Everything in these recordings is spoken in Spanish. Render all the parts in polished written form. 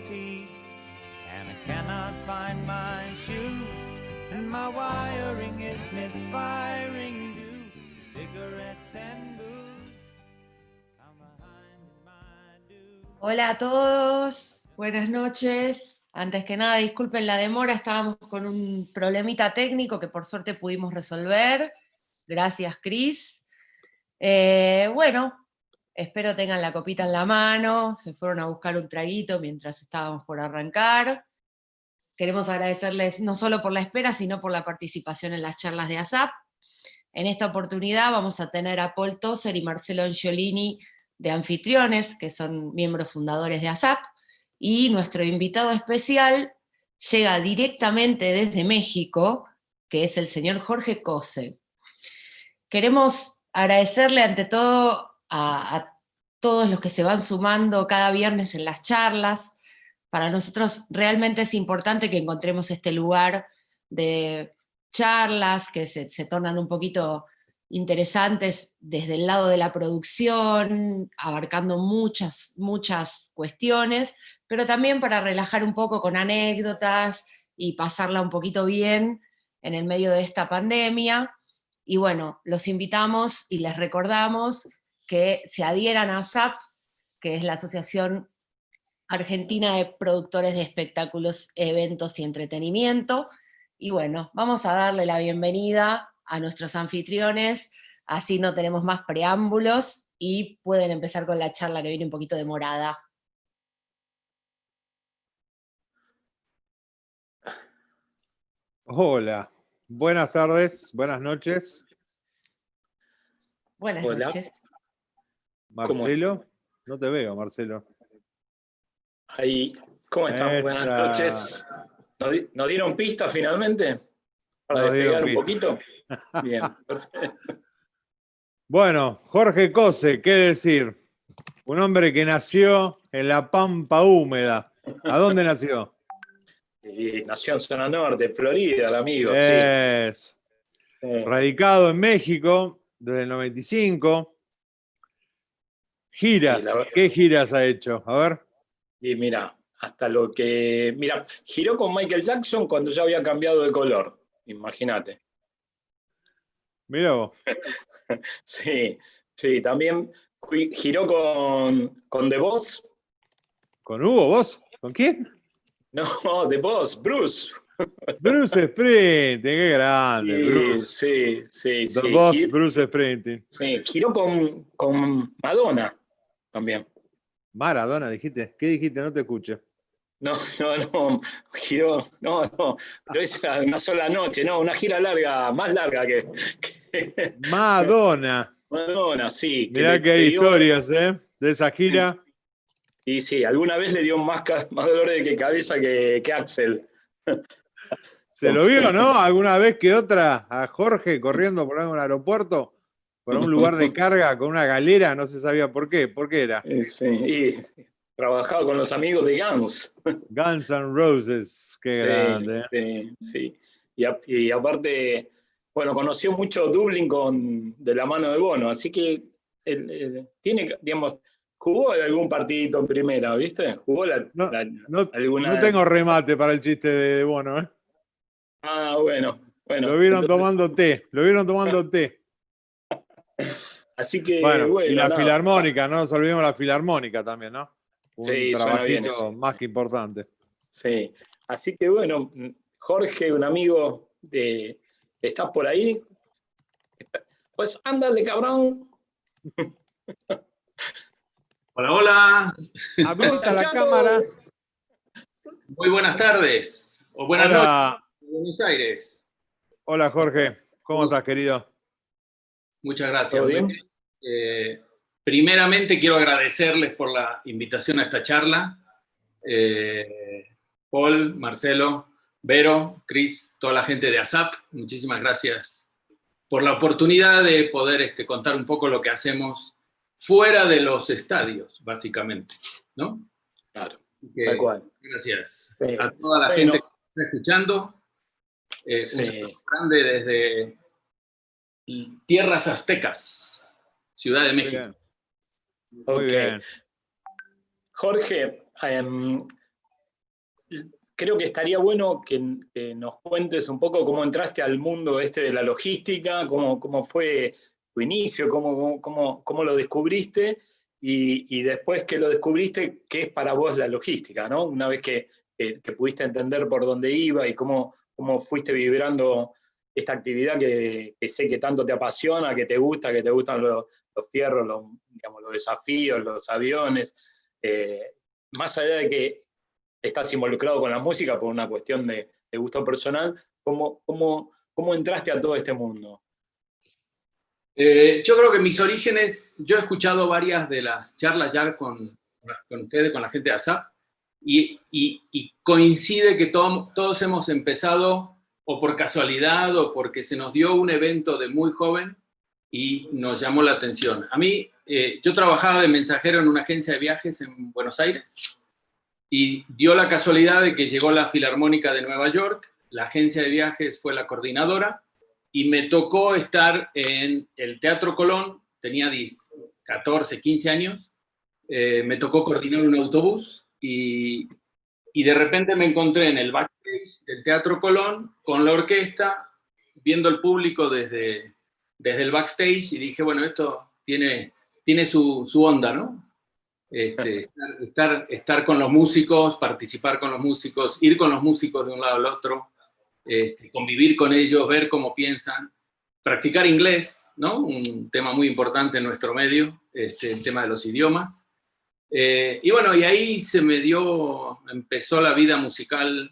teeth, and I cannot find my shoes, and my wiring is misfiring due to cigarettes and booze. I'm behind my dues. Hola a todos, buenas noches. Antes que nada, disculpen la demora, estábamos con un problemita técnico que por suerte pudimos resolver. Gracias, Cris. Bueno, espero tengan la copita en la mano, se fueron a buscar un traguito mientras estábamos por arrancar. Queremos agradecerles no solo por la espera, sino por la participación en las charlas de ASAP. En esta oportunidad vamos a tener a Paul Tozer y Marcelo Angiolini de anfitriones, que son miembros fundadores de ASAP, y nuestro invitado especial llega directamente desde México, que es el señor Jorge Cose. Queremos agradecerle ante todo a todos los que se van sumando cada viernes en las charlas. Para nosotros realmente es importante que encontremos este lugar de charlas que se tornan un poquito interesantes desde el lado de la producción, abarcando muchas cuestiones, pero también para relajar un poco con anécdotas y pasarla un poquito bien en el medio de esta pandemia. Y bueno, los invitamos y les recordamos que se adhieran a ASAP, que es la Asociación Argentina de Productores de Espectáculos, Eventos y Entretenimiento. Y bueno, vamos a darle la bienvenida a nuestros anfitriones, así no tenemos más preámbulos y pueden empezar con la charla que viene un poquito demorada. Hola, buenas tardes, buenas noches. Buenas noches. Marcelo, no te veo, Marcelo. Ahí, ¿cómo estamos? Buenas noches. ¿Nos dieron pistas finalmente? Para despegar un poquito. Bien, perfecto. Bueno, Jorge Cose, ¿qué decir? Un hombre que nació en la Pampa Húmeda. ¿A dónde nació? Nació en Zona Norte, Florida, el amigo, sí. Radicado en México desde el 95. Giras, ¿qué giras ha hecho? A ver. Y mira, hasta lo que... Mira, giró con Michael Jackson cuando ya había cambiado de color, imagínate. Mirá vos. Sí, también giró con The Boss. ¿Con Hugo Boss? ¿Con quién? No, The Boss, Bruce. Bruce Springsteen, qué grande. Sí, Bruce. sí. The Boss, Bruce Springsteen. Sí, giró con Madonna también. Maradona, dijiste. ¿Qué dijiste? No te escuché. No, giró, pero es una sola noche, no, una gira larga, más larga que... Madonna. Madonna, sí. Mirá que hay historias, de esa gira. Y sí, alguna vez le dio más dolores de cabeza que Axel. ¿Se lo vio, no? ¿Alguna vez que otra a Jorge corriendo por algún aeropuerto? Por un lugar de carga con una galera, no se sabía por qué. ¿Por qué era? Sí, y trabajaba con los amigos de Guns. Guns N' Roses, qué grande. Sí. Y aparte, bueno, conoció mucho Dublín de la mano de Bono, así que tiene, digamos, jugó algún partidito en primera, ¿viste? Jugó no tengo remate para el chiste de Bono, ¿eh? Ah, bueno. Lo vieron tomando té. Así que, bueno y la filarmónica, no nos olvidemos la filarmónica también, ¿no? Un trabajito más que importante. Sí, así que bueno, Jorge, un amigo, ¿estás por ahí? Pues ándale, cabrón. Hola. Apunta la cámara. Muy buenas tardes. O buenas noches, Buenos Aires. Hola, Jorge. ¿Cómo estás, querido? Muchas gracias. ¿Todo bien? Primeramente quiero agradecerles por la invitación a esta charla. Paul, Marcelo, Vero, Cris, toda la gente de ASAP, muchísimas gracias por la oportunidad de poder contar un poco lo que hacemos fuera de los estadios, básicamente, ¿no? Claro, tal cual. Gracias a toda la gente que está escuchando. Un saludo grande desde tierras aztecas, Ciudad de México. Muy bien. Jorge, creo que estaría bueno que nos cuentes un poco cómo entraste al mundo de la logística, cómo fue tu inicio, cómo lo descubriste, y después que lo descubriste, qué es para vos la logística, ¿no? Una vez que pudiste entender por dónde iba y cómo fuiste vibrando esta actividad que sé que tanto te apasiona, que te gustan los fierros, digamos, los desafíos, los aviones, más allá de que estás involucrado con la música por una cuestión de gusto personal, ¿cómo entraste a todo este mundo? Yo creo que mis orígenes, yo he escuchado varias de las charlas ya con ustedes, con la gente de ASAP, y coincide que todos hemos empezado o por casualidad o porque se nos dio un evento de muy joven y nos llamó la atención. A mí, yo trabajaba de mensajero en una agencia de viajes en Buenos Aires y dio la casualidad de que llegó la Filarmónica de Nueva York, la agencia de viajes fue la coordinadora y me tocó estar en el Teatro Colón, tenía 14, 15 años, me tocó coordinar un autobús y de repente me encontré en el backstage del Teatro Colón con la orquesta, viendo el público desde el backstage y dije, bueno, esto tiene su onda, ¿no? Estar con los músicos, participar con los músicos, ir con los músicos de un lado al otro, convivir con ellos, ver cómo piensan, practicar inglés, ¿no? Un tema muy importante en nuestro medio, el tema de los idiomas. Y bueno, y ahí empezó la vida musical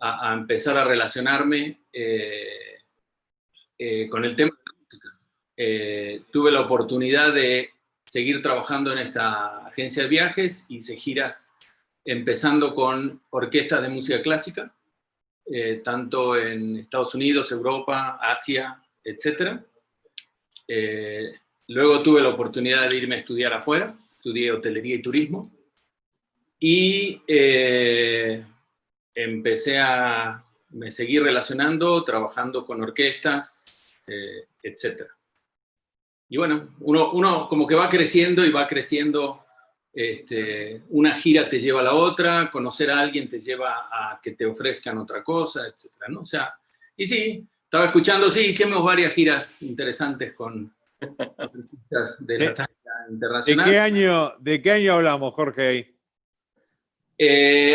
a empezar a relacionarme con el tema de la música. Tuve la oportunidad de seguir trabajando en esta agencia de viajes, hice giras empezando con orquestas de música clásica, tanto en Estados Unidos, Europa, Asia, etc. Luego tuve la oportunidad de irme a estudiar afuera, estudié hotelería y turismo, y me seguí relacionando, trabajando con orquestas, etc. Y bueno, uno como que va creciendo y va creciendo, una gira te lleva a la otra, conocer a alguien te lleva a que te ofrezcan otra cosa, etc., ¿no? O sea, y sí, estaba escuchando, sí, hicimos varias giras interesantes con artistas de la talla internacional. ¿De qué año hablamos, Jorge?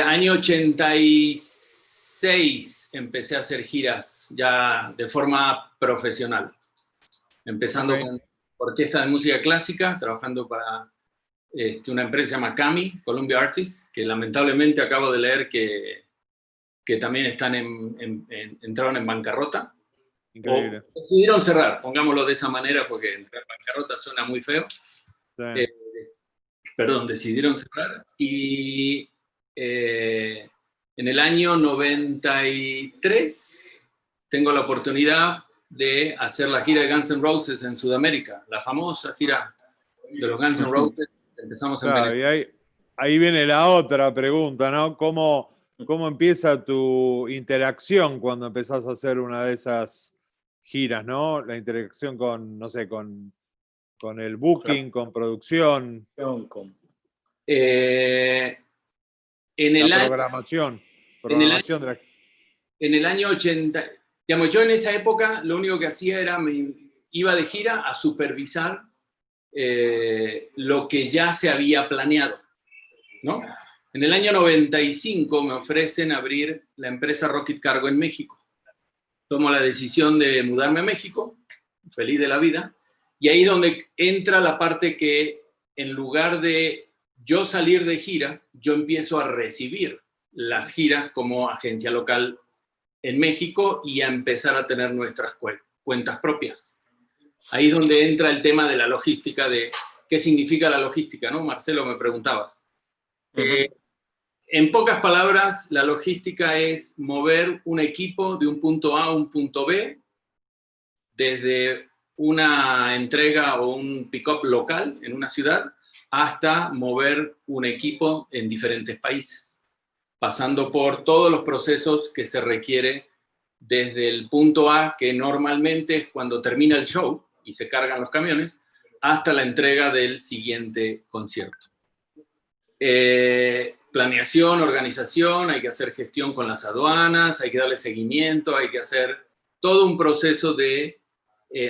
Año 86 empecé a hacer giras ya de forma profesional, empezando con orquesta de música clásica, trabajando para una empresa que se llama CAMI, Columbia Artists, que lamentablemente acabo de leer que también entraron en bancarrota. Increíble. O decidieron cerrar, pongámoslo de esa manera, porque entrar en bancarrota suena muy feo. Sí. Decidieron cerrar. Y en el año 93 tengo la oportunidad de hacer la gira de Guns N' Roses en Sudamérica, la famosa gira de los Guns N' Roses. Empezamos en Venezuela. Y ahí viene la otra pregunta, ¿no? ¿Cómo empieza tu interacción cuando empezás a hacer una de esas giras, ¿no? La interacción con, no sé, con el booking, con producción. En el programación. En el año 80, digamos, yo en esa época lo único que hacía era me iba de gira a supervisar lo que ya se había planeado, ¿no? En el año 95 me ofrecen abrir la empresa Rocket Cargo en México. Tomo la decisión de mudarme a México, feliz de la vida, y ahí es donde entra la parte que en lugar de yo salir de gira, yo empiezo a recibir las giras como agencia local en México y a empezar a tener nuestras cuentas propias. Ahí es donde entra el tema de la logística, de qué significa la logística, ¿no? Marcelo, me preguntabas. En pocas palabras, la logística es mover un equipo de un punto A a un punto B, desde una entrega o un pick-up local en una ciudad, hasta mover un equipo en diferentes países, pasando por todos los procesos que se requiere desde el punto A, que normalmente es cuando termina el show y se cargan los camiones, hasta la entrega del siguiente concierto. Pero planeación, organización, hay que hacer gestión con las aduanas, hay que darle seguimiento, hay que hacer todo un proceso de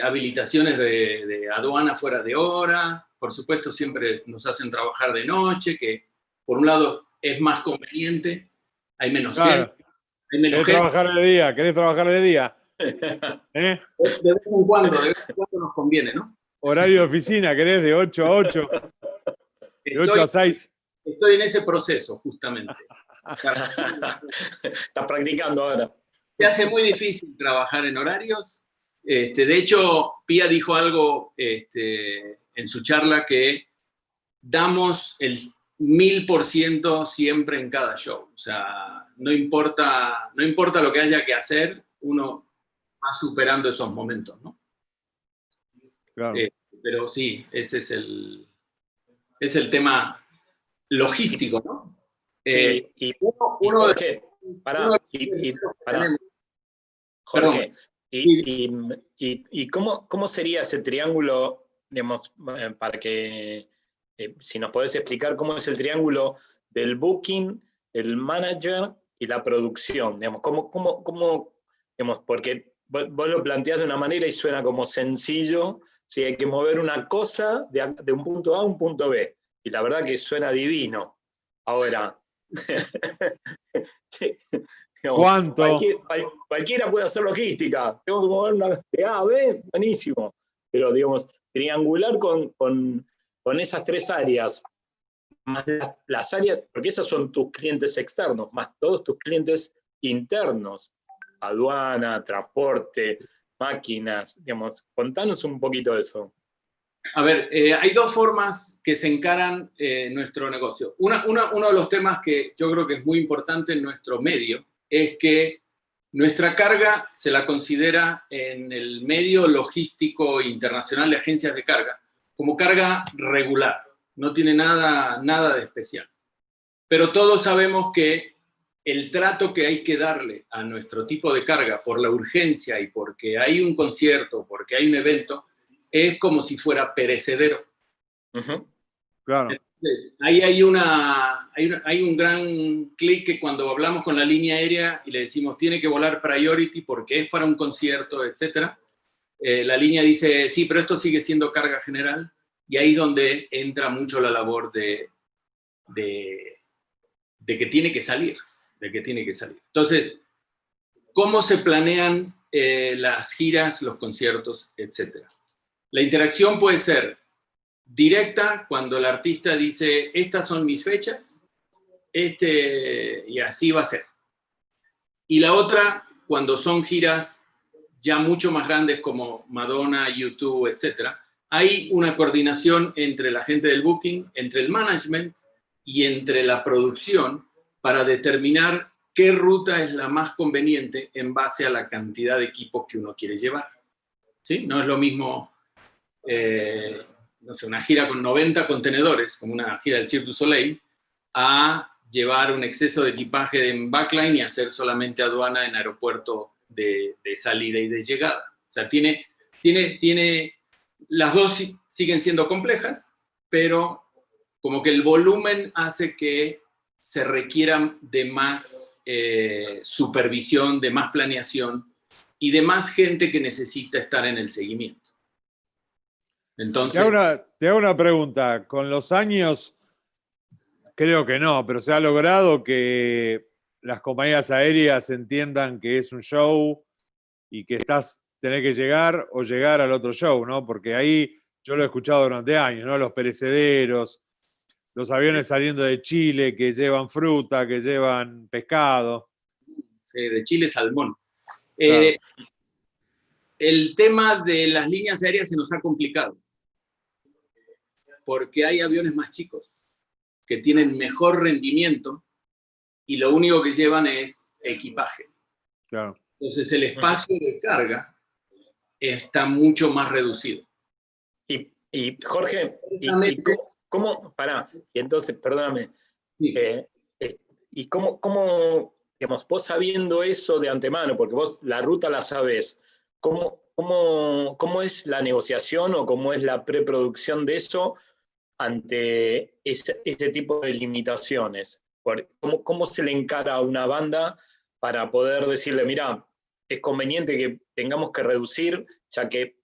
habilitaciones de aduana fuera de hora. Por supuesto, siempre nos hacen trabajar de noche, que por un lado es más conveniente, hay menos Claro. gente. Hay menos ¿Querés gente. trabajar de día? ¿Querés trabajar de día? ¿Eh? De vez en cuando nos conviene, ¿no? Horario de oficina, ¿querés? De 8 a 8, de 8 a 6. Estoy en ese proceso, justamente. Estás practicando ahora. Se hace muy difícil trabajar en horarios. De hecho, Pía dijo algo en su charla, que damos el 1000% siempre en cada show. O sea, no importa lo que haya que hacer, uno va superando esos momentos, ¿no? Claro. Pero sí, ese es el tema logístico, ¿no? Sí, y Jorge, Jorge, ¿y cómo sería ese triángulo, digamos, para que, si nos podés explicar cómo es el triángulo del booking, el manager y la producción? Digamos, digamos, porque vos lo planteás de una manera y suena como sencillo, si hay que mover una cosa de un punto A a un punto B, y la verdad que suena divino. Ahora, digamos, ¿Cuánto? cualquiera puede hacer logística. Tengo que mover una de A a B, buenísimo. Pero, digamos, triangular con esas tres áreas, más las áreas, porque esas son tus clientes externos, más todos tus clientes internos, aduana, transporte, máquinas, digamos, contanos un poquito de eso. A ver, hay dos formas que se encaran nuestro negocio. Uno de los temas que yo creo que es muy importante en nuestro medio es que nuestra carga se la considera en el medio logístico internacional de agencias de carga como carga regular. No tiene nada de especial. Pero todos sabemos que el trato que hay que darle a nuestro tipo de carga por la urgencia y porque hay un concierto, porque hay un evento, es como si fuera perecedero. Uh-huh. Claro. Entonces, ahí hay un gran clic que cuando hablamos con la línea aérea y le decimos tiene que volar priority porque es para un concierto, etc. La línea dice, sí, pero esto sigue siendo carga general, y ahí es donde entra mucho la labor de que tiene que salir, Entonces, ¿cómo se planean las giras, los conciertos, etc.? La interacción puede ser directa cuando el artista dice, estas son mis fechas, y así va a ser. Y la otra, cuando son giras ya mucho más grandes como Madonna, U2, etc., hay una coordinación entre la gente del booking, entre el management y entre la producción para determinar qué ruta es la más conveniente en base a la cantidad de equipos que uno quiere llevar. ¿Sí? No es lo mismo no sé, una gira con 90 contenedores, como una gira del Cirque du Soleil, a llevar un exceso de equipaje en backline y hacer solamente aduana en aeropuerto de salida y de llegada. O sea, las dos siguen siendo complejas, pero como que el volumen hace que se requieran de más supervisión, de más planeación y de más gente que necesita estar en el seguimiento. Entonces, te hago una pregunta. Con los años, creo que no, pero se ha logrado que las compañías aéreas entiendan que es un show y que tenés que llegar o llegar al otro show, ¿no? Porque ahí yo lo he escuchado durante años, ¿no? Los perecederos, los aviones saliendo de Chile que llevan fruta, que llevan pescado. Sí, de Chile salmón. Claro. El tema de las líneas aéreas se nos ha complicado, porque hay aviones más chicos que tienen mejor rendimiento y lo único que llevan es equipaje. Claro. Entonces el espacio de carga está mucho más reducido. Y Jorge, ¿cómo? Pará, y entonces, perdóname, Sí. ¿Y cómo, digamos, vos sabiendo eso de antemano, porque vos la ruta la sabés, ¿cómo es la negociación o cómo es la preproducción de eso ante ese tipo de limitaciones? ¿Cómo se le encara a una banda para poder decirle, mira, es conveniente que tengamos que reducir, ya que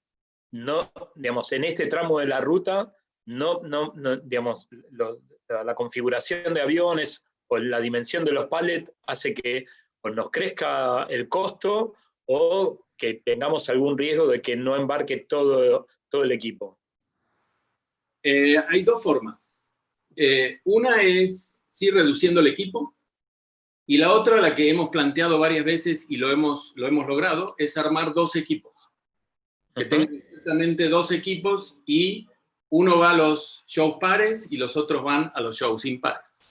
no, digamos, en este tramo de la ruta, digamos, la configuración de aviones o la dimensión de los pallets hace que o nos crezca el costo o que tengamos algún riesgo de que no embarque todo el equipo? Hay dos formas. Una es, sí, reduciendo el equipo, y la otra, la que hemos planteado varias veces y lo hemos logrado, es armar dos equipos. Que tengan exactamente dos equipos y uno va a los shows pares y los otros van a los shows impares.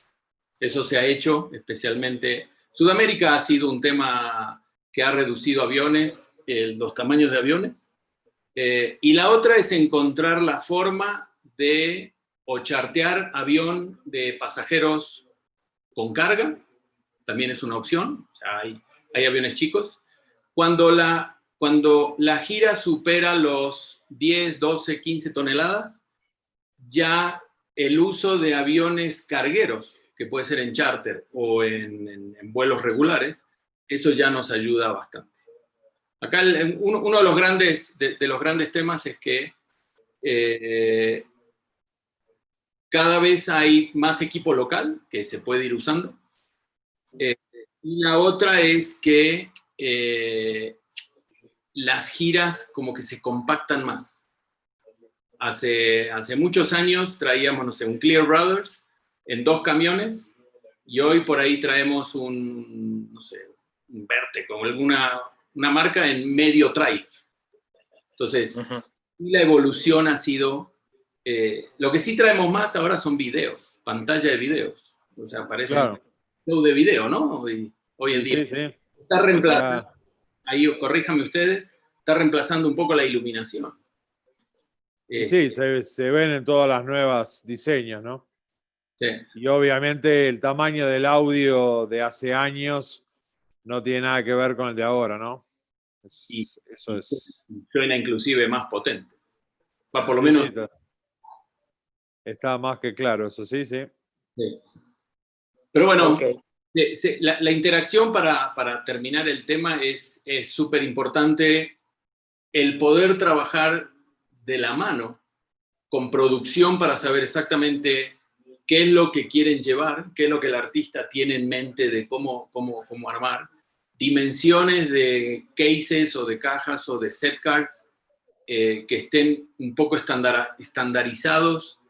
Eso se ha hecho especialmente. Sudamérica ha sido un tema que ha reducido aviones, los tamaños de aviones. Y la otra es encontrar la forma de o chartear avión de pasajeros con carga, también es una opción, o sea, hay aviones chicos. Cuando la gira supera los 10, 12, 15 toneladas, ya el uso de aviones cargueros, que puede ser en charter o en vuelos regulares, eso ya nos ayuda bastante. Acá uno de los grandes temas es que cada vez hay más equipo local que se puede ir usando. Y la otra es que las giras como que se compactan más. Hace muchos años traíamos, no sé, un Clear Brothers en 2 camiones y hoy por ahí traemos un Vertex o una marca en medio trailer. Entonces, la evolución ha sido... lo que sí traemos más ahora son videos, pantalla de videos. O sea, parece un show de video, ¿no? Hoy en día. Sí. Está reemplazando, ahí corríjame ustedes, está reemplazando un poco la iluminación. Sí, se ven en todas las nuevas diseños, ¿no? Sí. Y obviamente el tamaño del audio de hace años no tiene nada que ver con el de ahora, ¿no? Eso es... Suena inclusive más potente. Va, por lo menos... Está más que claro, eso sí. Sí. Pero bueno, Okay. La interacción para terminar el tema es súper importante, el poder trabajar de la mano con producción para saber exactamente qué es lo que quieren llevar, qué es lo que el artista tiene en mente de cómo armar, dimensiones de cases o de cajas o de set cards que estén un poco estandarizados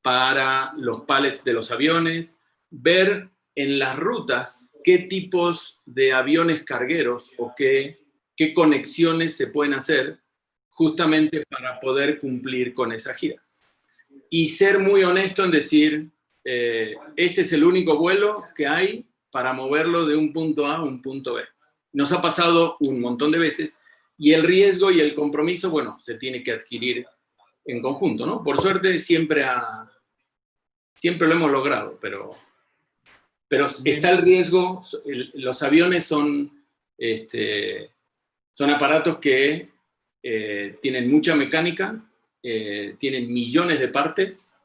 para los pallets de los aviones, ver en las rutas qué tipos de aviones cargueros o qué conexiones se pueden hacer justamente para poder cumplir con esas giras. Y ser muy honesto en decir, este es el único vuelo que hay para moverlo de un punto A a un punto B. Nos ha pasado un montón de veces y el riesgo y el compromiso, bueno, se tiene que adquirir en conjunto, ¿no? Por suerte siempre lo hemos logrado, pero está el riesgo. Los aviones son aparatos que tienen mucha mecánica, tienen millones de partes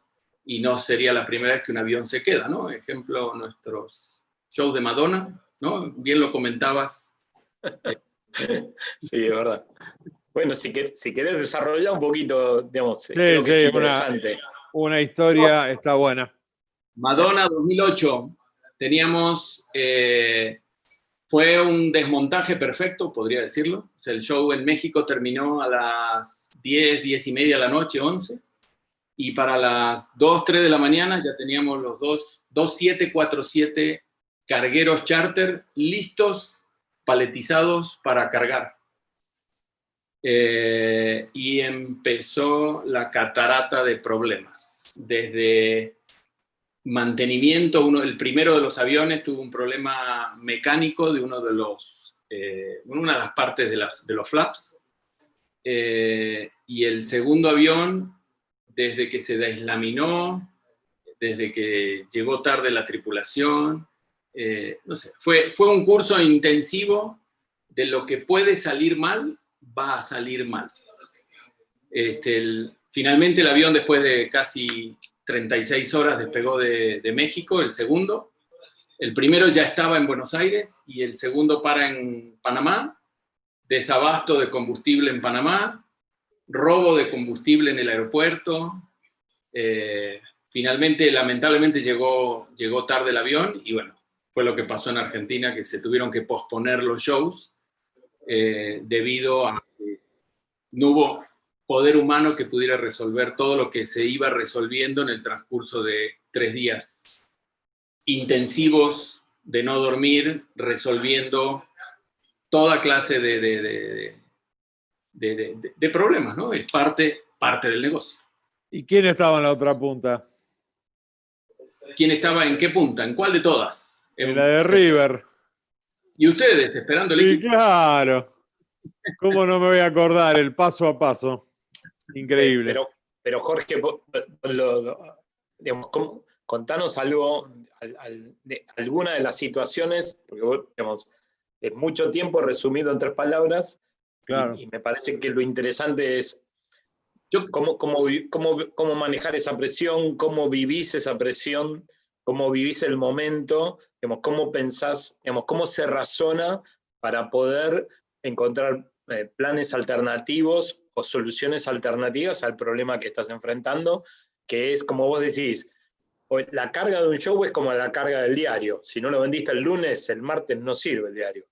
y no sería la primera vez que un avión se queda, ¿no? Ejemplo, nuestros shows de Madonna, ¿no? Bien lo comentabas. Sí, es verdad. Bueno, si querés desarrollar un poquito, digamos, Sí, creo que es interesante. Una historia está buena. Madonna 2008, teníamos, fue un desmontaje perfecto, podría decirlo. O sea, el show en México terminó a las 10, 10 y media de la noche, 11, y para las 2, 3 de la mañana ya teníamos los dos 747 cargueros charter listos, paletizados para cargar. Y empezó la catarata de problemas. Desde mantenimiento, el primero de los aviones tuvo un problema mecánico de una de las partes de los flaps. Y el segundo avión, desde que se deslaminó, desde que llegó tarde la tripulación, no sé, fue un curso intensivo de lo que puede salir mal, va a salir mal. Finalmente el avión, después de casi 36 horas, despegó de México, el segundo. El primero ya estaba en Buenos Aires y el segundo para en Panamá, desabasto de combustible en Panamá, robo de combustible en el aeropuerto. Finalmente, lamentablemente, llegó tarde el avión y bueno, fue lo que pasó en Argentina, que se tuvieron que posponer los shows debido a que no hubo poder humano que pudiera resolver todo lo que se iba resolviendo en el transcurso de 3 días intensivos de no dormir, resolviendo toda clase de problemas, ¿no? Es parte del negocio. ¿Y quién estaba en la otra punta? ¿Quién estaba en qué punta? ¿En cuál de todas? En la de River. ¿Y ustedes, esperando el Sí, equipo? claro. ¿Cómo no me voy a acordar? El paso a paso. Increíble. Pero Jorge, digamos, contanos algo, de alguna de las situaciones, porque vos, digamos, es mucho tiempo resumido en 3 palabras, Claro. y me parece que lo interesante es cómo manejar esa presión, cómo vivís esa presión, cómo vivís el momento, digamos, cómo pensás, digamos, cómo se razona para poder encontrar planes alternativos o soluciones alternativas al problema que estás enfrentando, que es, como vos decís, la carga de un show es como la carga del diario. Si no lo vendiste el lunes, el martes no sirve el diario.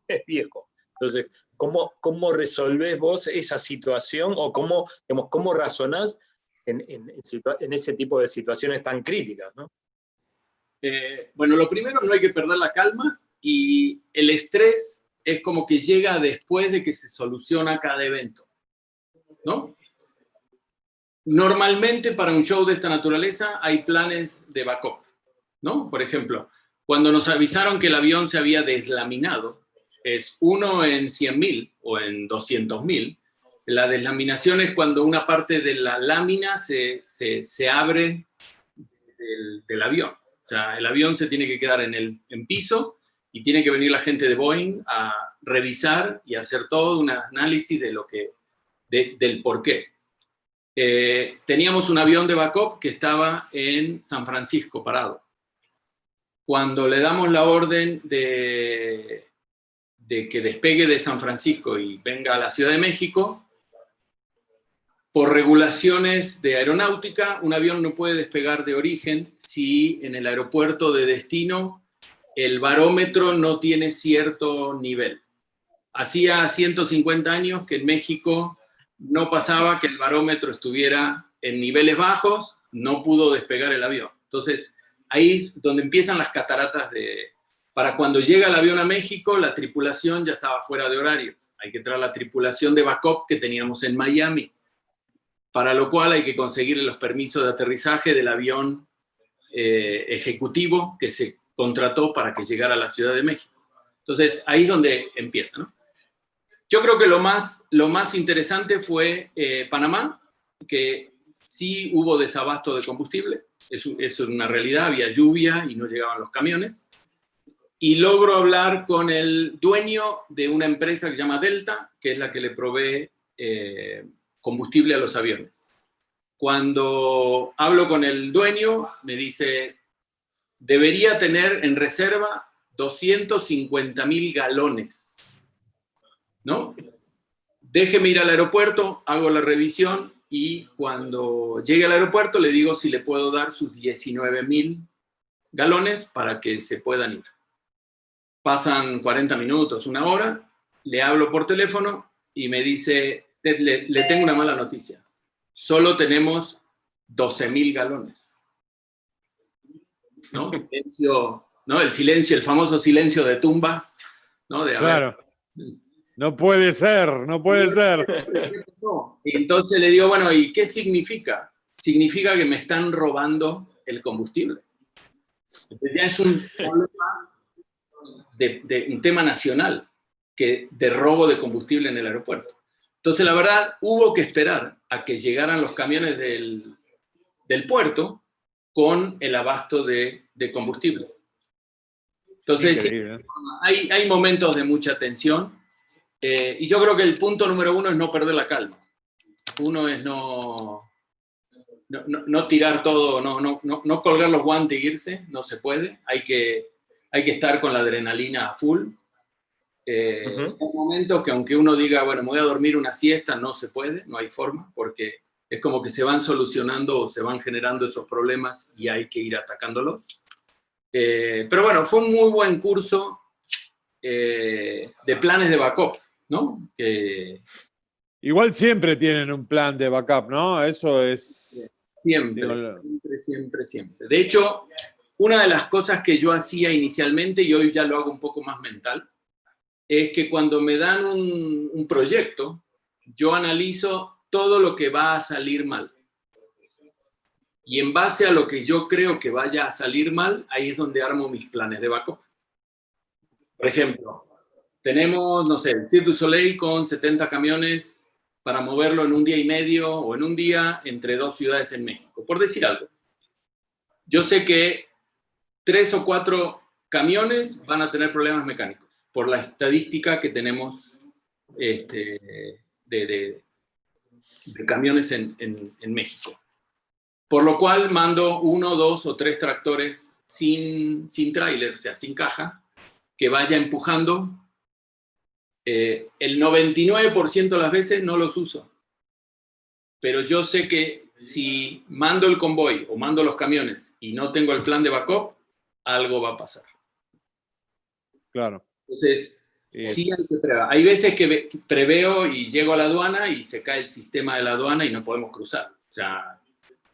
Es viejo. Entonces, ¿cómo resolvés vos esa situación o cómo razonás en ese tipo de situaciones tan críticas, ¿no? Bueno, lo primero, no hay que perder la calma y el estrés es como que llega después de que se soluciona cada evento, ¿no? Normalmente para un show de esta naturaleza hay planes de backup, ¿no? Por ejemplo, cuando nos avisaron que el avión se había deslaminado, es 1 en 100.000 o en 200.000. La deslaminación es cuando una parte de la lámina se abre del avión. O sea, el avión se tiene que quedar en piso y tiene que venir la gente de Boeing a revisar y hacer todo un análisis del por qué. Teníamos un avión de backup que estaba en San Francisco parado. Cuando le damos la orden de que despegue de San Francisco y venga a la Ciudad de México, por regulaciones de aeronáutica, un avión no puede despegar de origen si en el aeropuerto de destino el barómetro no tiene cierto nivel. Hacía 150 años que en México no pasaba que el barómetro estuviera en niveles bajos, no pudo despegar el avión. Entonces, ahí es donde empiezan las cataratas para cuando llega el avión a México, la tripulación ya estaba fuera de horario. Hay que traer la tripulación de backup que teníamos en Miami, para lo cual hay que conseguir los permisos de aterrizaje del avión ejecutivo que se contrató para que llegara a la Ciudad de México. Entonces, ahí es donde empieza, ¿no? Yo creo que lo más interesante fue Panamá, que sí hubo desabasto de combustible, eso es una realidad, había lluvia y no llegaban los camiones, y logro hablar con el dueño de una empresa que se llama Delta, que es la que le provee combustible a los aviones. Cuando hablo con el dueño, me dice, debería tener en reserva 250.000 galones, ¿no? Déjeme ir al aeropuerto, hago la revisión y cuando llegue al aeropuerto le digo si le puedo dar sus 19.000 galones para que se puedan ir. Pasan 40 minutos, 1 hora, le hablo por teléfono y me dice, le tengo una mala noticia. Solo tenemos 12.000 galones. ¿No? El silencio, el famoso silencio de tumba, ¿no? Claro. No puede ser, no puede ser. Y entonces le digo, bueno, ¿y qué significa? Significa que me están robando el combustible. Entonces ya es un problema de un tema nacional de robo de combustible en el aeropuerto. Entonces, la verdad, hubo que esperar a que llegaran los camiones del puerto con el abasto de combustible. Entonces, sí, hay momentos de mucha tensión. Y yo creo que el punto número 1 es no perder la calma. Uno es no tirar todo, no colgar los guantes e irse, no se puede. Hay que hay que estar con la adrenalina a full. Ujú. Son momentos que aunque uno diga, bueno, me voy a dormir una siesta, no se puede, no hay forma, porque es como que se van solucionando o se van generando esos problemas y hay que ir atacándolos. Pero bueno, fue un muy buen curso de planes de backup, ¿no? Igual siempre tienen un plan de backup, ¿no? Eso es... Siempre, digo, siempre, siempre, siempre. De hecho, una de las cosas que yo hacía inicialmente, y hoy ya lo hago un poco más mental, es que cuando me dan un proyecto, yo analizo todo lo que va a salir mal. Y en base a lo que yo creo que vaya a salir mal, ahí es donde armo mis planes de backup. Por ejemplo, tenemos, no sé, el Cirque du Soleil con 70 camiones para moverlo en un día y medio o en un día entre 2 ciudades en México, por decir algo. Yo sé que 3 o 4 camiones van a tener problemas mecánicos por la estadística que tenemos de camiones en México. Por lo cual mando 1, 2 o 3 tractores sin tráiler, o sea, sin caja, que vaya empujando. El 99% de las veces no los uso. Pero yo sé que si mando el convoy o mando los camiones y no tengo el plan de backup, algo va a pasar. claro. Entonces, sí hay que prever. Hay veces que preveo y llego a la aduana y se cae el sistema de la aduana y no podemos cruzar. O sea,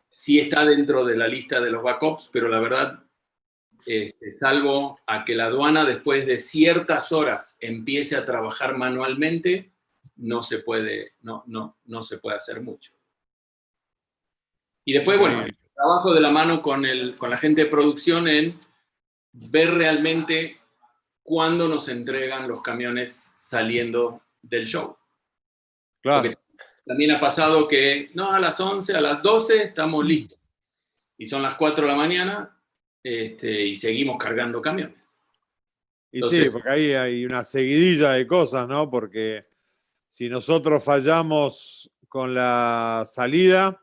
sí está dentro de la lista de los backups, pero la verdad, salvo a que la aduana después de ciertas horas empiece a trabajar manualmente, no se puede hacer mucho. Y después, bueno, trabajo de la mano con la gente de producción en ver realmente cuándo nos entregan los camiones saliendo del show. Claro. Porque también ha pasado que, no, a las 11, a las 12 estamos listos. Y son las 4 de la mañana y seguimos cargando camiones. Y Entonces, sí, porque ahí hay una seguidilla de cosas, ¿no? Porque si nosotros fallamos con la salida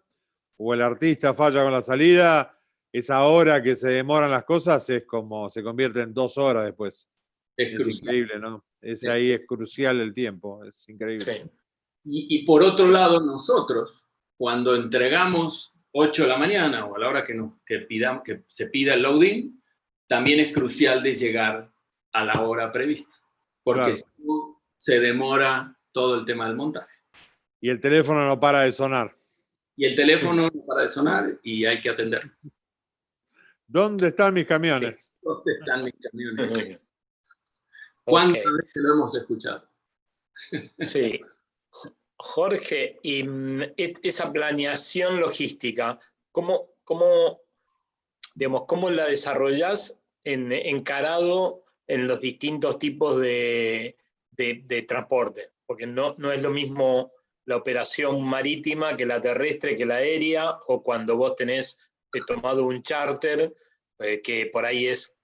o el artista falla con la salida, esa hora que se demoran las cosas es como se convierte en 2 horas después. Es increíble, ¿no? Ahí es crucial el tiempo, es increíble. Sí. Y por otro lado, nosotros, cuando entregamos 8 de la mañana o a la hora que se pida el loading, también es crucial de llegar a la hora prevista, porque Claro. si no, se demora todo el tema del montaje. Y el teléfono no para de sonar. Y el teléfono no para de sonar y hay que atenderlo. ¿Dónde están mis camiones? ¿Dónde están mis camiones? ¿Cuántas veces lo hemos escuchado? Sí. Jorge, y esa planeación logística, ¿cómo la desarrollas encarado en los distintos tipos de transporte? Porque no es lo mismo la operación marítima que la terrestre, que la aérea, o cuando vos tenés tomado un charter que por ahí es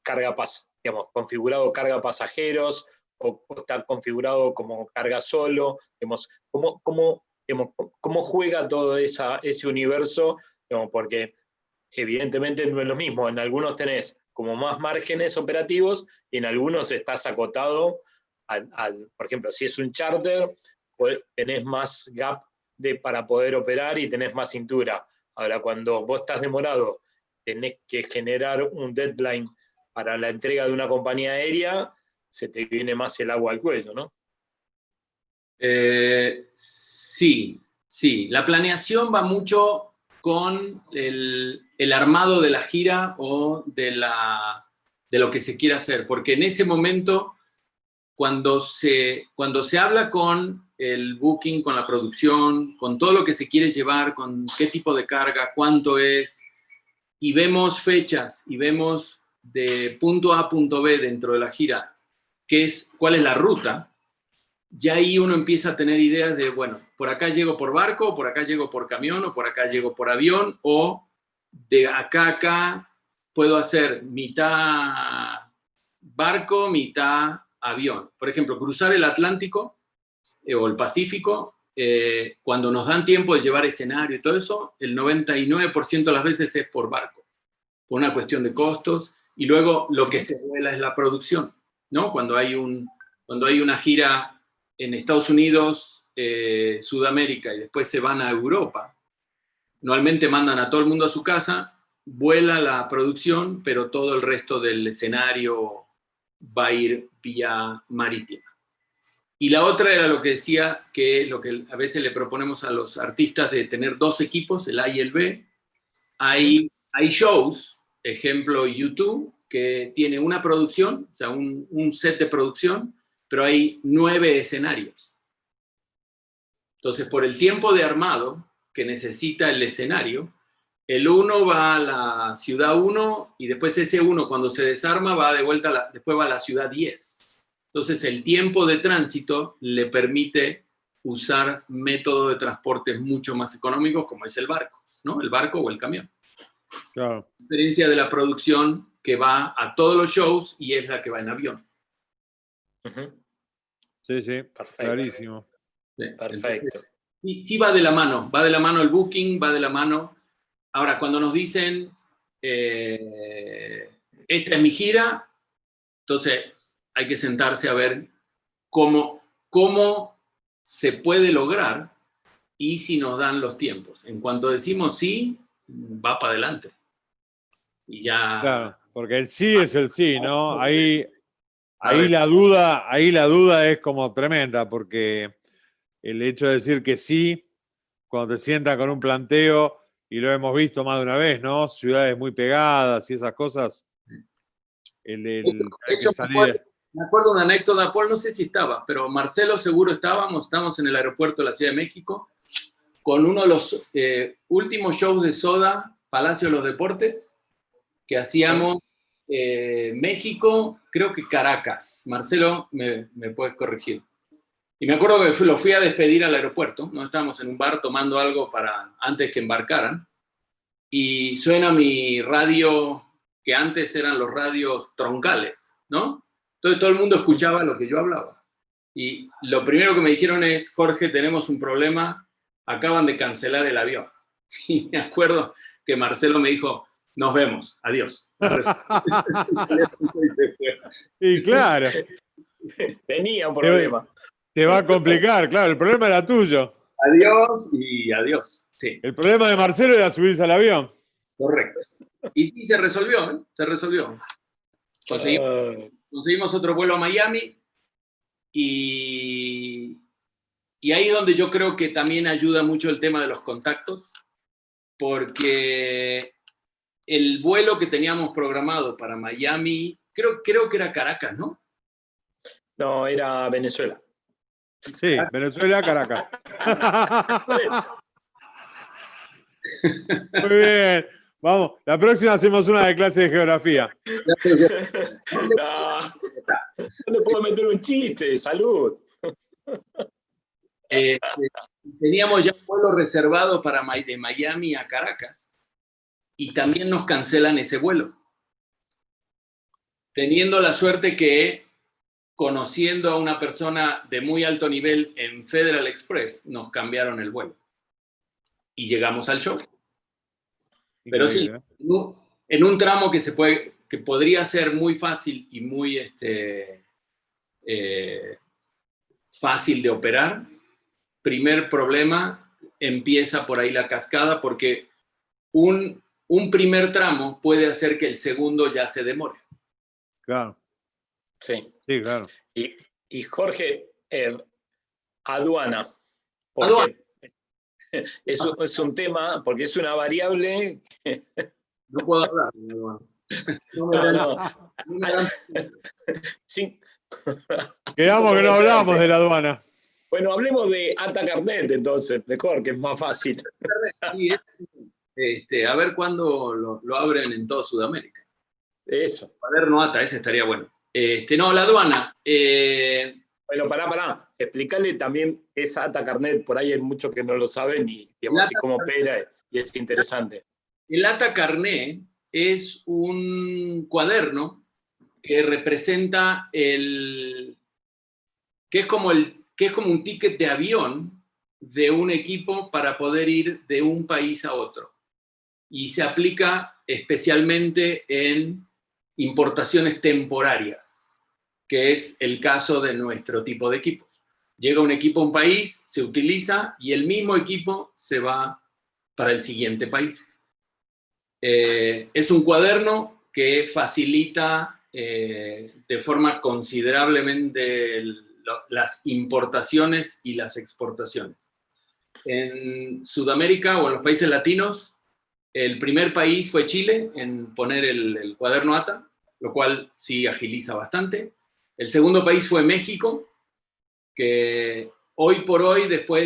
configurado carga pasajeros, o está configurado como carga solo, ¿cómo juega todo ese universo? Porque evidentemente no es lo mismo, en algunos tenés como más márgenes operativos y en algunos estás acotado, por ejemplo, si es un charter, pues tenés más gap para poder operar y tenés más cintura. Ahora, cuando vos estás demorado, tenés que generar un deadline para la entrega de una compañía aérea, se te viene más el agua al cuello, ¿no? Sí. La planeación va mucho con el armado de la gira o de lo que se quiera hacer, porque en ese momento, cuando se habla con el booking, con la producción, con todo lo que se quiere llevar, con qué tipo de carga, cuánto es, y vemos fechas y vemos de punto A a punto B dentro de la gira, cuál es la ruta, ya ahí uno empieza a tener ideas de, bueno, por acá llego por barco, por acá llego por camión, o por acá llego por avión, o de acá a acá puedo hacer mitad barco, mitad avión. Por ejemplo, cruzar el Atlántico o el Pacífico, cuando nos dan tiempo de llevar escenario y todo eso, el 99% de las veces es por barco, por una cuestión de costos Y luego lo que se vuela es la producción, ¿no? Cuando hay una gira en Estados Unidos, Sudamérica, y después se van a Europa, normalmente mandan a todo el mundo a su casa, vuela la producción, pero todo el resto del escenario va a ir vía marítima. Y la otra era lo que decía, que lo que a veces le proponemos a los artistas de tener dos equipos, el A y el B. Hay shows, ejemplo YouTube, que tiene una producción, o sea, un set de producción, pero hay 9 escenarios. Entonces, por el tiempo de armado que necesita el escenario, el 1 va a la ciudad 1 y después ese 1 cuando se desarma va de vuelta, después va a la ciudad 10. Entonces, el tiempo de tránsito le permite usar métodos de transporte mucho más económicos, como es el barco, ¿no? El barco o el camión. Claro. A diferencia de la producción que va a todos los shows y es la que va en avión. Sí, sí, Perfecto. clarísimo. Sí. Perfecto. Y sí va de la mano el booking, va de la mano. Ahora, cuando nos dicen, esta es mi gira, entonces hay que sentarse a ver cómo se puede lograr y si nos dan los tiempos. En cuanto decimos sí, va para adelante. Y ya... Claro, porque el sí es el sí, ¿no? Ahí la duda es como tremenda, porque el hecho de decir que sí, cuando te sientan con un planteo, y lo hemos visto más de una vez, ¿no? Ciudades muy pegadas y esas cosas. Hay que salir. Me acuerdo una anécdota, Paul, no sé si estaba, pero Marcelo seguro estamos en el aeropuerto de la Ciudad de México, con uno de los últimos shows de Soda, Palacio de los Deportes, que hacíamos México, creo que Caracas. Marcelo, me puedes corregir. Y me acuerdo que lo fui a despedir al aeropuerto, ¿no? Estábamos en un bar tomando algo antes que embarcaran, y suena mi radio, que antes eran los radios troncales, ¿no? Entonces todo el mundo escuchaba lo que yo hablaba. Y lo primero que me dijeron es, Jorge, tenemos un problema, acaban de cancelar el avión. Y me acuerdo que Marcelo me dijo, nos vemos, adiós. Y claro. Tenía un problema. Te va a complicar, claro, el problema era tuyo. Adiós y adiós. Sí. El problema de Marcelo era subirse al avión. Correcto. Y sí, se resolvió, ¿eh? Se resolvió. Conseguimos otro vuelo a Miami y ahí es donde yo creo que también ayuda mucho el tema de los contactos, porque el vuelo que teníamos programado para Miami, creo que era Caracas, ¿no? No, era Venezuela. Sí, Venezuela, Caracas. Muy bien. Vamos, la próxima hacemos una de clase de geografía. No le puedo meter un chiste, salud. Teníamos ya un vuelo reservado de Miami a Caracas y también nos cancelan ese vuelo. Teniendo la suerte que, conociendo a una persona de muy alto nivel en Federal Express, nos cambiaron el vuelo. Y llegamos al show. Pero sí, en un tramo que podría ser muy fácil y muy fácil de operar, primer problema, empieza por ahí la cascada, porque un primer tramo puede hacer que el segundo ya se demore. Claro. Sí. Sí, claro. Y Jorge, aduana. Aduana. Es un tema, porque es una variable. No puedo hablar. No. Sí. Quedamos que no hablamos de la aduana. Bueno, hablemos de ATA Carnet entonces, mejor, que es más fácil. A ver cuándo lo abren en toda Sudamérica. Eso. Cuaderno ATA, ese estaría bueno. No, la aduana. Bueno, pará. Explicarle también esa ATA Carnet, por ahí hay muchos que no lo saben y digamos así cómo opera y es interesante. El ATA Carnet es un cuaderno que representa que es como un ticket de avión de un equipo para poder ir de un país a otro. Y se aplica especialmente en importaciones temporarias, que es el caso de nuestro tipo de equipos. Llega un equipo a un país, se utiliza y el mismo equipo se va para el siguiente país. Es un cuaderno que facilita de forma considerablemente las importaciones y las exportaciones. En Sudamérica o en los países latinos, el primer país fue Chile en poner el cuaderno ATA, lo cual sí agiliza bastante. El segundo país fue México, que hoy por hoy,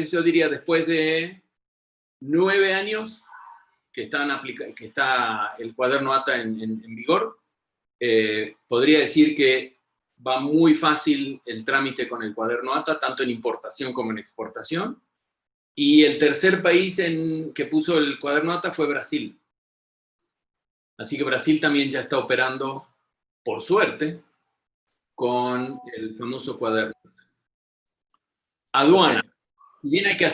yo diría después de 9 años que está el cuaderno ATA en vigor, podría decir que va muy fácil el trámite con el cuaderno ATA, tanto en importación como en exportación. Y el tercer país que puso el cuaderno ATA fue Brasil. Así que Brasil también ya está operando, por suerte, con el famoso cuaderno. Aduana. Bien, hay que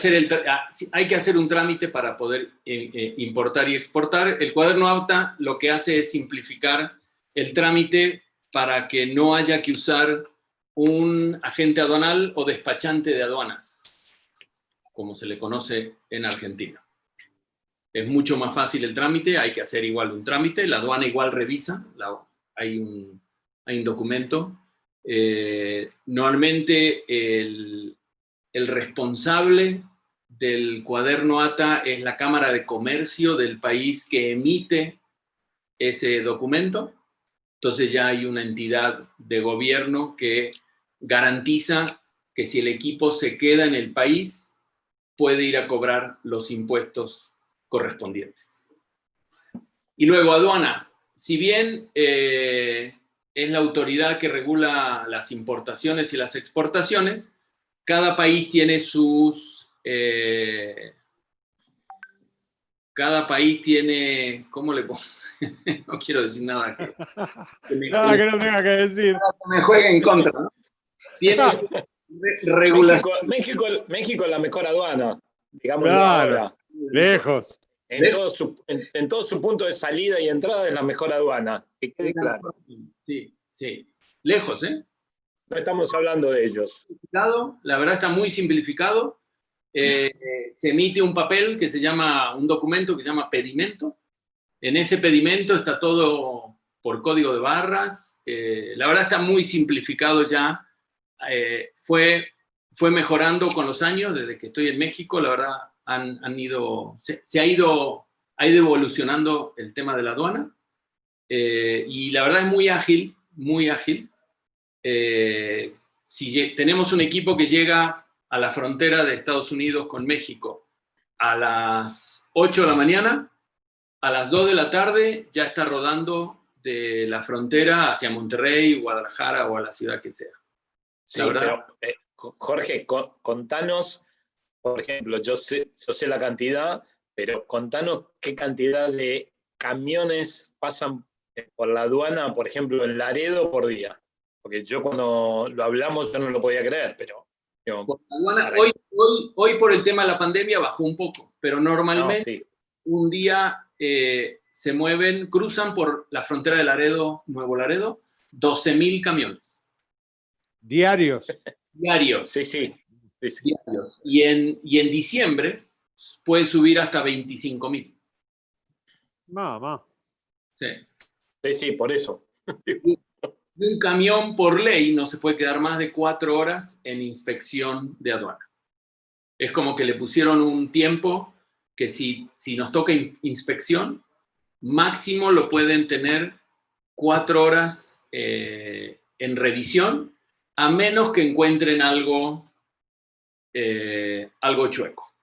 hacer un trámite para poder importar y exportar. El cuaderno ATA lo que hace es simplificar el trámite para que no haya que usar un agente aduanal o despachante de aduanas, como se le conoce en Argentina. Es mucho más fácil el trámite, hay que hacer igual un trámite, la aduana igual revisa, hay un documento. Normalmente el responsable del cuaderno ATA es la Cámara de Comercio del país que emite ese documento. Entonces ya hay una entidad de gobierno que garantiza que si el equipo se queda en el país, puede ir a cobrar los impuestos correspondientes. Y luego aduana. Si bien es la autoridad que regula las importaciones y las exportaciones, cada país tiene ¿cómo le pongo? No quiero decir nada Nada que no tenga que decir. Que me juegue en contra, ¿no? Tiene regulación. México es la mejor aduana, digamos. Claro, ahora. lejos. En todo su punto de salida y entrada es la mejor aduana. Que quede claro. Sí. Lejos, ¿eh? No estamos hablando de ellos. La verdad está muy simplificado. Se emite un papel un documento que se llama pedimento. En ese pedimento está todo por código de barras. La verdad está muy simplificado ya. Fue mejorando con los años, desde que estoy en México. La verdad se ha ido evolucionando el tema de la aduana. Y la verdad es muy ágil, muy ágil. Si tenemos un equipo que llega a la frontera de Estados Unidos con México a las 8 de la mañana, a las 2 de la tarde ya está rodando de la frontera hacia Monterrey, Guadalajara o a la ciudad que sea. Sí, pero Jorge, contanos, por ejemplo, yo sé la cantidad, pero contanos qué cantidad de camiones pasan por la aduana, por ejemplo, en Laredo por día. Porque yo cuando lo hablamos yo no lo podía creer, pero... Hoy por el tema de la pandemia bajó un poco, pero normalmente un día se cruzan por la frontera de Laredo, Nuevo Laredo, 12,000 camiones. ¿Diarios? Diarios. Sí. Diarios. Y en diciembre puede subir hasta 25,000. Mamá. Sí, por eso. Un camión por ley no se puede quedar más de 4 horas en inspección de aduana. Es como que le pusieron un tiempo que si nos toca inspección, máximo lo pueden tener 4 horas en revisión, a menos que encuentren algo chueco,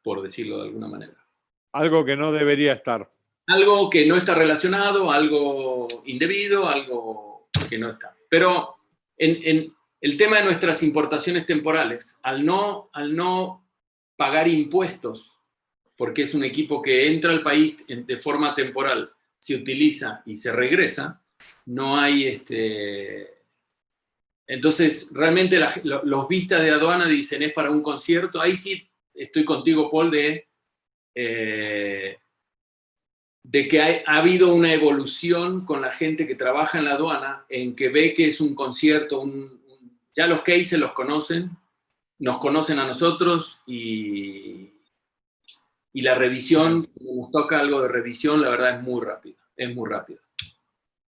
por decirlo de alguna manera. Algo que no debería estar. Algo que no está relacionado, algo indebido, algo que no está. Pero en el tema de nuestras importaciones temporales, al no pagar impuestos, porque es un equipo que entra al país de forma temporal, se utiliza y se regresa, no hay Entonces, realmente los vistas de aduana dicen es para un concierto. Ahí sí estoy contigo, Paul, de que ha habido una evolución con la gente que trabaja en la aduana, en que ve que es un concierto, ya los cases los conocen, nos conocen a nosotros y la revisión, cuando nos toca algo de revisión, la verdad es muy rápida, es muy rápida.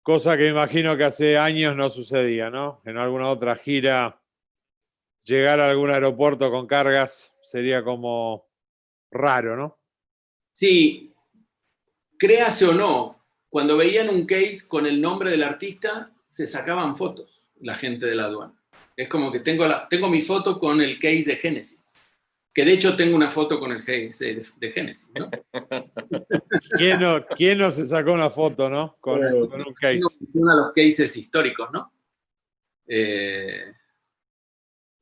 Cosa que imagino que hace años no sucedía, ¿no? En alguna otra gira, llegar a algún aeropuerto con cargas sería como raro, ¿no? Sí, créase o no, cuando veían un case con el nombre del artista, se sacaban fotos la gente de la aduana. Es como que tengo mi foto con el case de Genesis, que de hecho tengo una foto con el case de Genesis, ¿no? ¿Quién no se sacó una foto, ¿no? Con un case. Uno de los cases históricos, ¿no?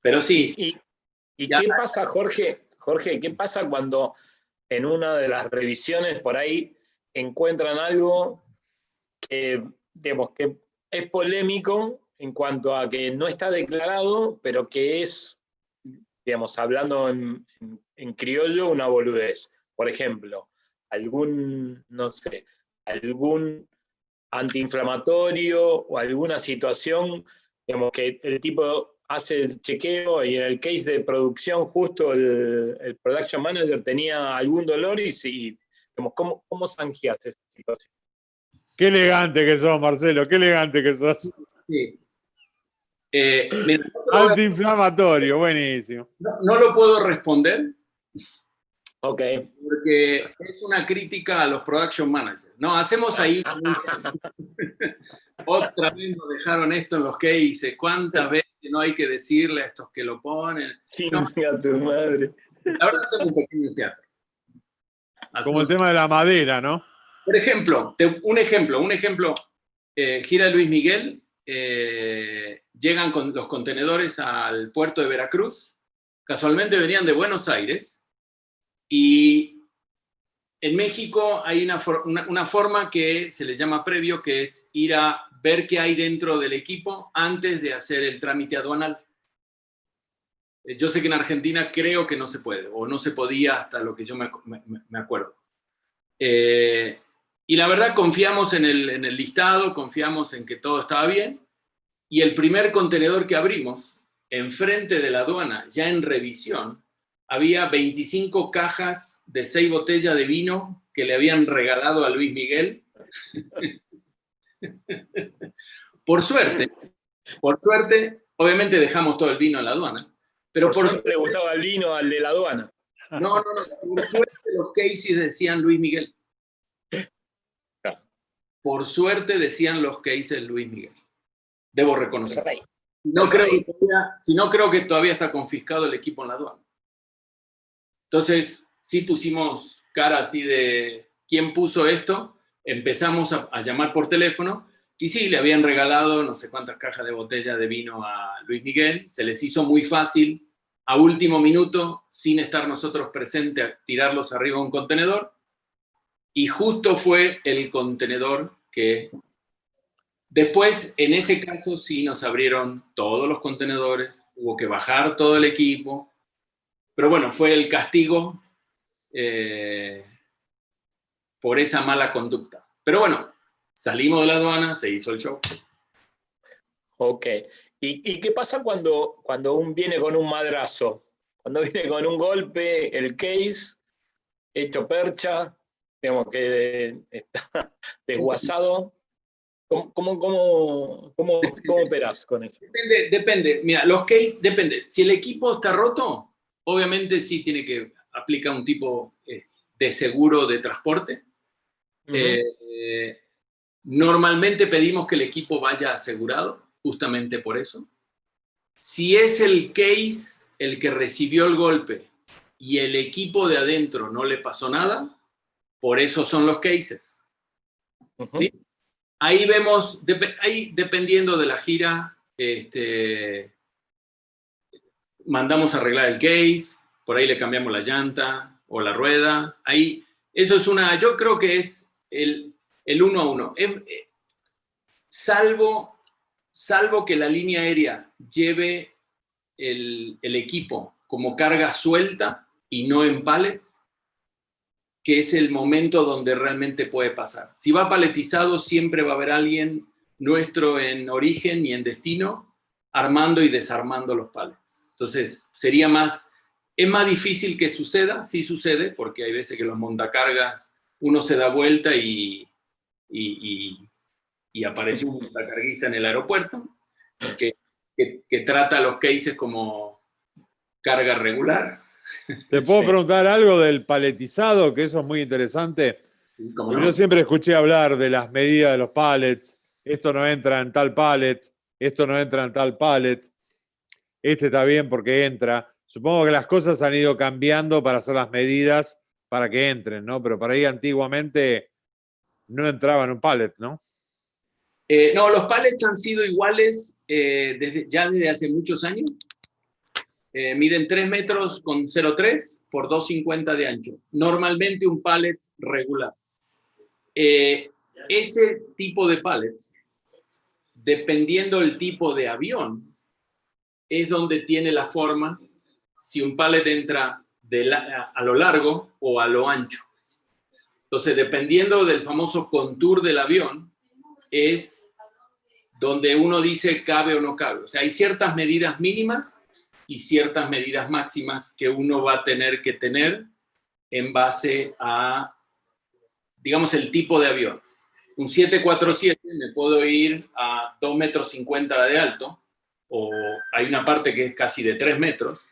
Pero sí. ¿Y qué pasa, Jorge? Jorge, ¿qué pasa cuando en una de las revisiones por ahí encuentran algo que, digamos, que es polémico en cuanto a que no está declarado, pero que es, digamos, hablando en criollo, una boludez? Por ejemplo, algún antiinflamatorio o alguna situación, digamos, que el tipo hace el chequeo y en el case de producción justo el production manager tenía algún dolor y digamos, ¿cómo zanjeas esa situación? Qué elegante que sos, Marcelo, qué elegante que sos. Sí. Antiinflamatorio, buenísimo. No lo puedo responder. Ok. Porque es una crítica a los production managers. No, hacemos ahí. Otra vez nos dejaron esto en los cases. ¿Cuántas veces no hay que decirle a estos que lo ponen? No, Chinga tu madre. la verdad hacemos un pequeño teatro. Como el tema de la madera, ¿no? Por ejemplo, un ejemplo, gira Luis Miguel, llegan con los contenedores al puerto de Veracruz, casualmente venían de Buenos Aires, y en México hay una forma que se les llama previo, que es ir a ver qué hay dentro del equipo antes de hacer el trámite aduanal. Yo sé que en Argentina creo que no se puede, o no se podía hasta lo que yo me acuerdo. Y la verdad confiamos en el listado, confiamos en que todo estaba bien, y el primer contenedor que abrimos, enfrente de la aduana, ya en revisión, había 25 cajas de 6 botellas de vino que le habían regalado a Luis Miguel. Por suerte, obviamente dejamos todo el vino en la aduana, pero por suerte le gustaba el vino al de la aduana. No, por suerte los cases decían Luis Miguel. Por suerte decían los cases Luis Miguel. Debo reconocer. Si no, creo que todavía está confiscado el equipo en la aduana. Entonces, sí pusimos cara así de quién puso esto, empezamos a llamar por teléfono, y sí, le habían regalado no sé cuántas cajas de botella de vino a Luis Miguel, se les hizo muy fácil, a último minuto, sin estar nosotros presentes, a tirarlos arriba a un contenedor, y justo fue el contenedor que... Después, en ese caso, sí nos abrieron todos los contenedores, hubo que bajar todo el equipo, pero bueno, fue el castigo por esa mala conducta. Pero bueno, salimos de la aduana, se hizo el show. Ok. ¿Y qué pasa cuando viene con un madrazo? Cuando viene con un golpe, el case, hecho percha, digamos que está desguazado. ¿Cómo operás con eso? Depende. Mira, los cases, depende. Si el equipo está roto, obviamente sí tiene que aplicar un tipo de seguro de transporte. Uh-huh. Normalmente pedimos que el equipo vaya asegurado, justamente por eso. Si es el case el que recibió el golpe y el equipo de adentro no le pasó nada, por eso son los cases. Uh-huh. ¿Sí? Ahí vemos, ahí dependiendo de la gira, mandamos a arreglar el case, por ahí le cambiamos la llanta o la rueda. Ahí, eso es yo creo que es el 1 a 1. Salvo que la línea aérea lleve el equipo como carga suelta y no en pallets, que es el momento donde realmente puede pasar. Si va paletizado, siempre va a haber alguien nuestro en origen y en destino armando y desarmando los pallets. Entonces, es más difícil que suceda, sí sucede, porque hay veces que los montacargas, uno se da vuelta y aparece un montacarguista en el aeropuerto que trata los cases como carga regular. ¿Te puedo Sí. preguntar algo del paletizado? Que eso es muy interesante. ¿Cómo Porque no? yo siempre escuché hablar de las medidas de los pallets. Esto no entra en tal pallet, esto no entra en tal pallet. Este está bien porque entra. Supongo que las cosas han ido cambiando para hacer las medidas para que entren, ¿no? Pero por ahí antiguamente no entraba en un pallet, ¿no? No, los pallets han sido iguales desde hace muchos años. Miden 3 metros con 0,3 por 2,50 de ancho. Normalmente un pallet regular. Ese tipo de pallets, dependiendo del tipo de avión, es donde tiene la forma si un pallet entra a lo largo o a lo ancho. Entonces, dependiendo del famoso contour del avión, es donde uno dice cabe o no cabe. O sea, hay ciertas medidas mínimas y ciertas medidas máximas que uno va a tener que tener en base a, digamos, el tipo de avión. Un 747 me puedo ir a 2,50 metros de alto, o hay una parte que es casi de 3 metros,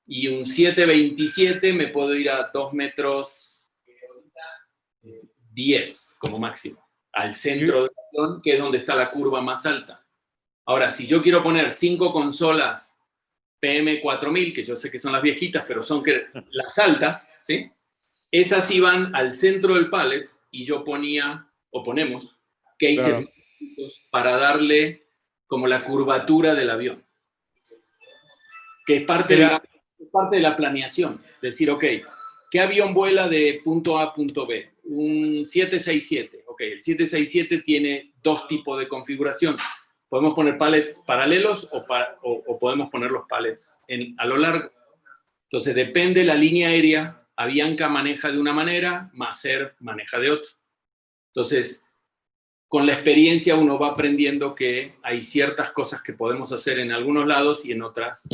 y un 727 me puedo ir a 2,10 metros como máximo, al centro del avión, que es donde está la curva más alta. Ahora, si yo quiero poner 5 consolas PM4000, que yo sé que son las viejitas, pero son las altas, ¿sí? Esas iban al centro del pallet y yo ponemos cases para darle como la curvatura del avión, que es parte de la planeación. Decir, ok, ¿qué avión vuela de punto A a punto B? Un 767. Ok, el 767 tiene 2 tipos de configuración. Podemos poner pallets paralelos o podemos poner los pallets a lo largo. Entonces, depende de la línea aérea. Avianca maneja de una manera, Maser maneja de otra. Entonces, con la experiencia uno va aprendiendo que hay ciertas cosas que podemos hacer en algunos lados y en otras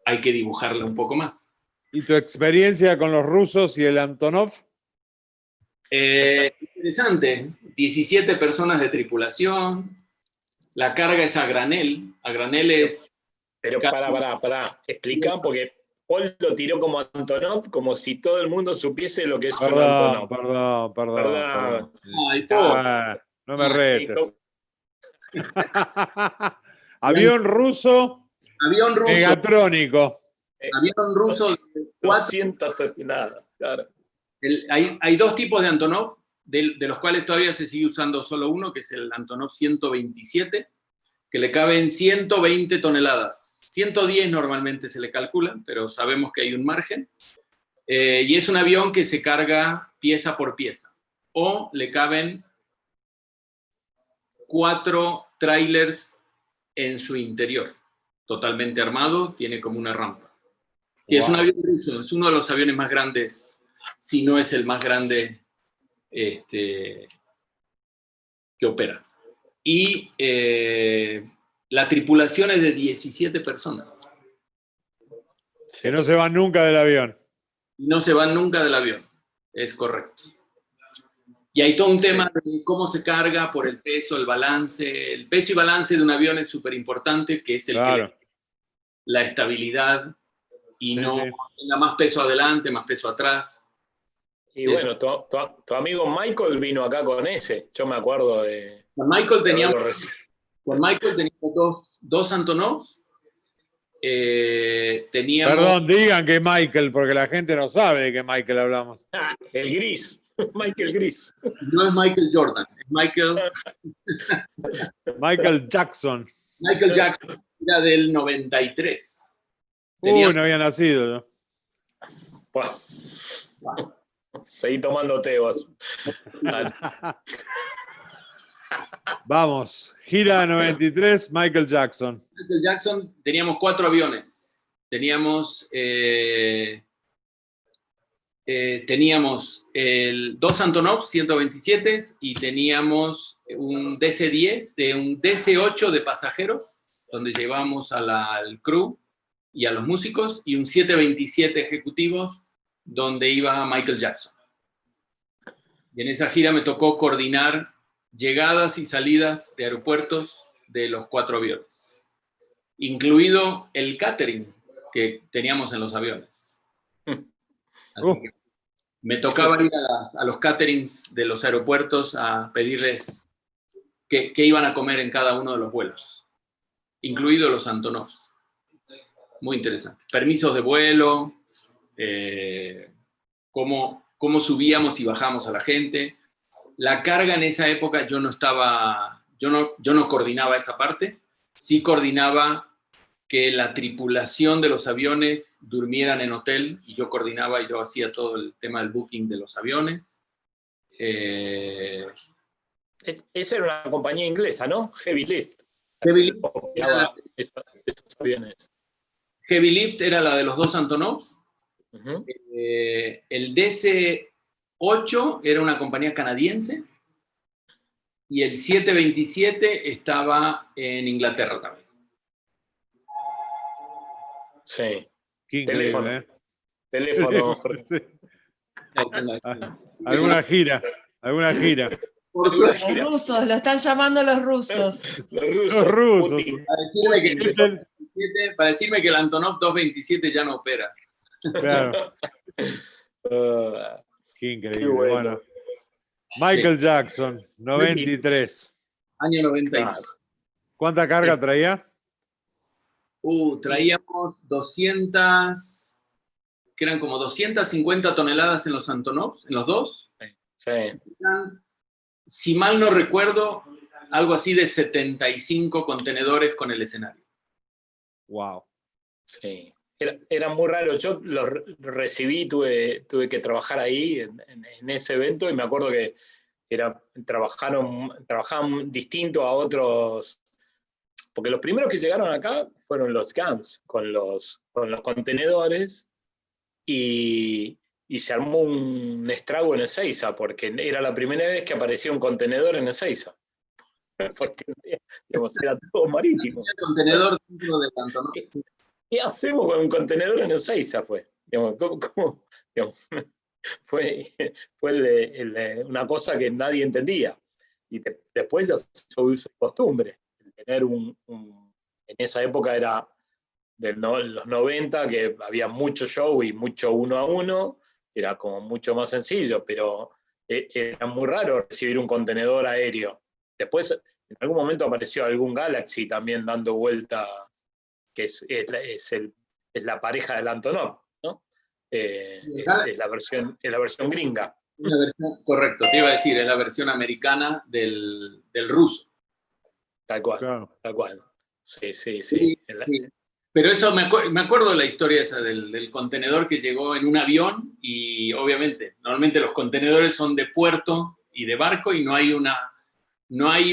hay que dibujarla un poco más. ¿Y tu experiencia con los rusos y el Antonov? Interesante. 17 personas de tripulación. La carga es a granel. A granel es... Pero para. Explica, porque Paul lo tiró como Antonov, como si todo el mundo supiese lo que es un Antonov. Perdón. Ay, Paul. No me retes. Avión ruso. Avión ruso. Megatrónico. Avión ruso. 200 toneladas, claro. Hay 2 tipos de Antonov, de los cuales todavía se sigue usando solo uno, que es el Antonov 127, que le caben 120 toneladas. 110 normalmente se le calcula, pero sabemos que hay un margen. Y es un avión que se carga pieza por pieza. O le caben 4 trailers en su interior, totalmente armado, tiene como una rampa. Sí, es un avión ruso, es uno de los aviones más grandes, si no es el más grande que opera. Y la tripulación es de 17 personas. Que no se van nunca del avión. No se van nunca del avión, es correcto. Y hay todo un tema de cómo se carga por el peso, el balance. El peso y balance de un avión es súper importante, que es el que la estabilidad y no tenga más peso adelante, más peso atrás. Y bueno, tu amigo Michael vino acá con ese, yo me acuerdo de... Con Michael teníamos 2 Antonovs. Perdón, digan que Michael, porque la gente no sabe de qué Michael hablamos. El gris, Michael Gris. No es Michael Jordan, es Michael Jackson. Michael Jackson era del 93. No había nacido yo. Bueno, seguí tomando té vos. Vamos, gira 93, Michael Jackson. Michael Jackson, teníamos 4 aviones. Teníamos teníamos dos Antonov 127 y teníamos un DC-10, un DC-8 de pasajeros, donde llevábamos al crew y a los músicos, y un 727 ejecutivos, donde iba Michael Jackson. Y en esa gira me tocó coordinar llegadas y salidas de aeropuertos de los 4 aviones, incluido el catering que teníamos en los aviones. Así que me tocaba ir a los caterings de los aeropuertos a pedirles qué iban a comer en cada uno de los vuelos, incluidos los Antonovs. Muy interesante. Permisos de vuelo, cómo subíamos y bajamos a la gente. La carga en esa época yo no coordinaba esa parte, sí coordinaba que la tripulación de los aviones durmieran en hotel, y yo coordinaba y yo hacía todo el tema del booking de los aviones. Esa era una compañía inglesa, ¿no? Heavy Lift. Heavy Lift esos aviones. Heavy Lift era la de los dos Antonovs. Uh-huh. El DC-8 era una compañía canadiense, y el 727 estaba en Inglaterra también. Sí. Qué increíble, Teléfono. Sí. ¿Alguna gira? Los rusos, lo están llamando los rusos. Los rusos. Putin. Para decirme que el Antonov 227 ya no opera. Claro. Qué increíble. Qué bueno. Bueno. Michael Jackson, 93. Año 90. Claro. ¿Cuánta carga traía? Traíamos 200, que eran como 250 toneladas en los Antonovs, en los dos. Sí. Si mal no recuerdo, algo así de 75 contenedores con el escenario. Wow. Sí. Era muy raro. Yo lo recibí, tuve que trabajar ahí en ese evento, y me acuerdo que trabajaban distinto a otros, porque los primeros que llegaron acá fueron los Guns con los contenedores, y se armó un estrago en Ezeiza, porque era la primera vez que aparecía un contenedor en Ezeiza. Porque, digamos, era todo marítimo. El contenedor dentro del Antonov. ¿Qué hacemos con un contenedor en Ezeiza? Digamos, digamos, fue una cosa que nadie entendía. Y después ya se hizo uso de costumbre. Tener en esa época era los 90, que había mucho show y mucho 1 a 1, era como mucho más sencillo, pero era muy raro recibir un contenedor aéreo. Después, en algún momento apareció algún Galaxy también dando vueltas, que es la pareja del Antonov, ¿no? Es la versión gringa. Correcto, te iba a decir, es la versión americana del ruso. Tal cual, Claro. tal cual. Sí. Sí. Pero eso me acuerdo de la historia esa del contenedor que llegó en un avión, y obviamente, normalmente los contenedores son de puerto y de barco, y no hay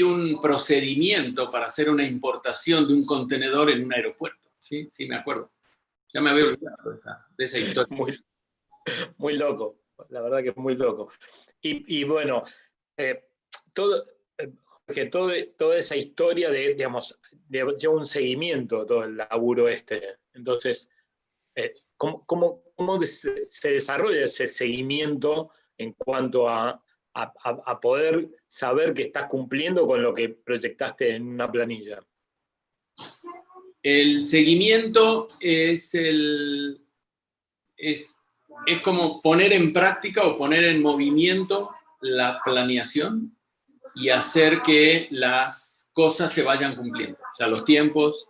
un procedimiento para hacer una importación de un contenedor en un aeropuerto. Sí, me acuerdo. Ya me había olvidado de esa historia. Muy loco, la verdad que es muy loco. Y bueno, toda esa historia lleva un seguimiento, todo el laburo este. Entonces, ¿cómo se desarrolla ese seguimiento en cuanto a poder saber que estás cumpliendo con lo que proyectaste en una planilla? El seguimiento es como poner en práctica o poner en movimiento la planeación y hacer que las cosas se vayan cumpliendo, o sea, los tiempos.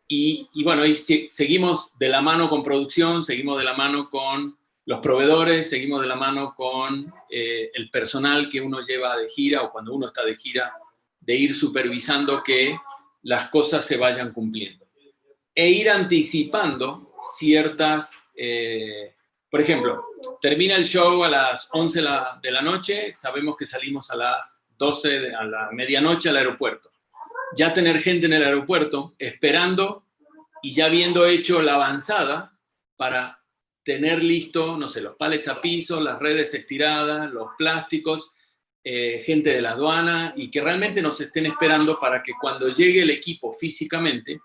Y bueno, y seguimos de la mano con producción, seguimos de la mano con los proveedores, seguimos de la mano con el personal que uno lleva de gira, o cuando uno está de gira, de ir supervisando que las cosas se vayan cumpliendo. E ir anticipando ciertas... por ejemplo, termina el show a las 11 de la noche, sabemos que salimos a las 12, a la medianoche al aeropuerto. Ya tener gente en el aeropuerto esperando y ya habiendo hecho la avanzada para tener listo, no sé, los pallets a piso, las redes estiradas, los plásticos, gente de la aduana, y que realmente nos estén esperando para que cuando llegue el equipo físicamente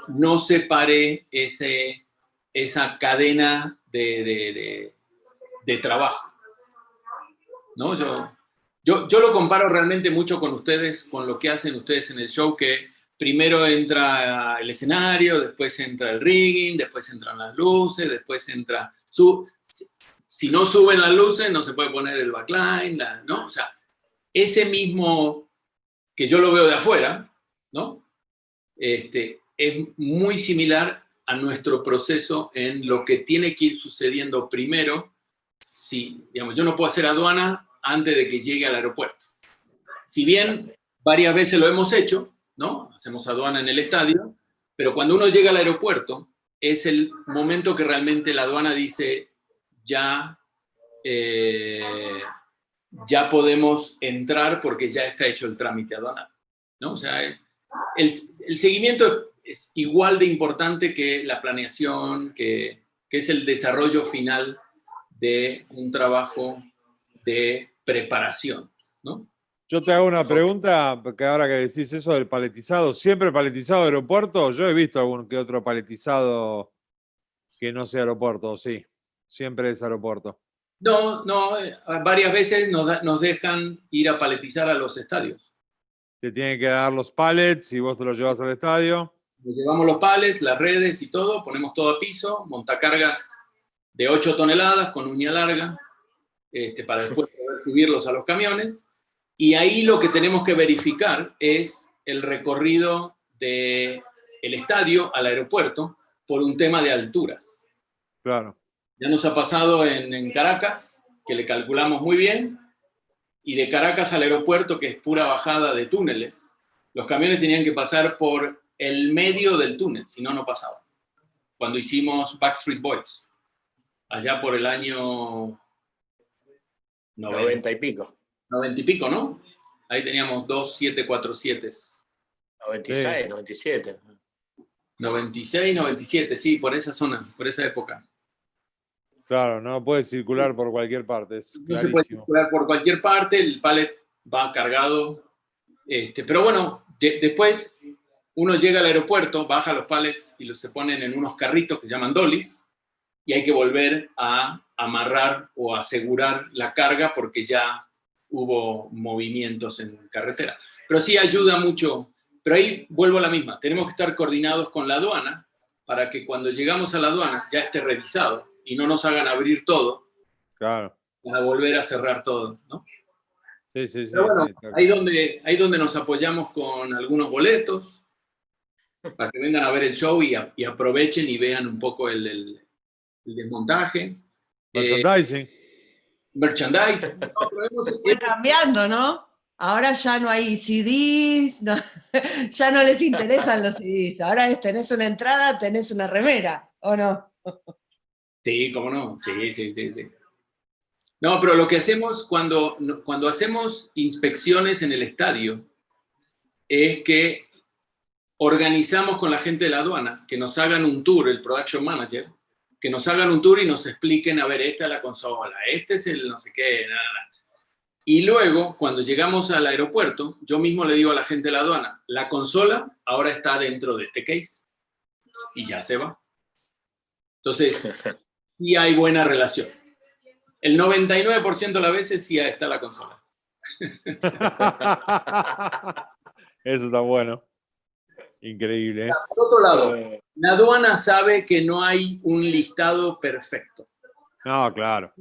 no se pare esa cadena de trabajo, ¿no? Yo lo comparo realmente mucho con ustedes, con lo que hacen ustedes en el show, que primero entra el escenario, después entra el rigging, después entran las luces, después entra... Si no suben las luces, no se puede poner el backline, ¿no? O sea, ese mismo, que yo lo veo de afuera, ¿no? Es muy similar a nuestro proceso en lo que tiene que ir sucediendo primero. Si, digamos, yo no puedo hacer aduana antes de que llegue al aeropuerto. Si bien varias veces lo hemos hecho, ¿no? Hacemos aduana en el estadio, pero cuando uno llega al aeropuerto es el momento que realmente la aduana dice ya podemos entrar porque ya está hecho el trámite aduanal, ¿no? O sea, el seguimiento es igual de importante que la planeación, que es el desarrollo final de un trabajo de preparación, ¿no? Yo te hago una pregunta, porque ahora que decís eso del paletizado, ¿siempre paletizado aeropuerto? Yo he visto algún que otro paletizado que no sea aeropuerto, sí. Siempre es aeropuerto. No, varias veces nos dejan ir a paletizar a los estadios. Te tienen que dar los pallets y vos te los llevas al estadio. Nos llevamos los pallets, las redes y todo, ponemos todo a piso, montacargas de 8 toneladas con uña larga, para después poder subirlos a los camiones. Y ahí lo que tenemos que verificar es el recorrido del estadio al aeropuerto por un tema de alturas. Claro. Ya nos ha pasado en Caracas, que le calculamos muy bien, y de Caracas al aeropuerto, que es pura bajada de túneles, los camiones tenían que pasar por el medio del túnel, si no, no pasaban. Cuando hicimos Backstreet Boys, allá por el año 90 y pico. 90 y pico, ¿no? Ahí teníamos 2 747s. 96, sí. 97. 96, 97, sí, por esa zona, por esa época. Claro, no puede circular por cualquier parte, es clarísimo. No se puede circular por cualquier parte, el pallet va cargado. Pero bueno, después uno llega al aeropuerto, baja los pallets y se ponen en unos carritos que se llaman dollies, y hay que volver a amarrar o asegurar la carga porque ya hubo movimientos en carretera. Pero sí ayuda mucho. Pero ahí vuelvo a la misma. Tenemos que estar coordinados con la aduana para que cuando llegamos a la aduana ya esté revisado y no nos hagan abrir todo. Claro. Para volver a cerrar todo, ¿no? Sí. Pero bueno, sí, claro. ahí donde nos apoyamos con algunos boletos para que vengan a ver el show y aprovechen y vean un poco el desmontaje. Merchandising. Merchandising. Fue cambiando, ¿no? Ahora ya no hay CDs, ya no les interesan los CDs. Ahora tenés una entrada, tenés una remera, ¿o no? Sí, cómo no. Sí. No, pero lo que hacemos cuando hacemos inspecciones en el estadio es que organizamos con la gente de la aduana que nos hagan un tour, el production manager, que nos hagan un tour y nos expliquen, a ver, esta es la consola, este es el no sé qué, nada. Y luego, cuando llegamos al aeropuerto, yo mismo le digo a la gente de la aduana, la consola ahora está dentro de este case. Y ya se va. Entonces, sí hay buena relación. El 99% de las veces sí está la consola. Eso está bueno. Increíble. Por otro lado, la aduana sabe que no hay un listado perfecto. No, claro.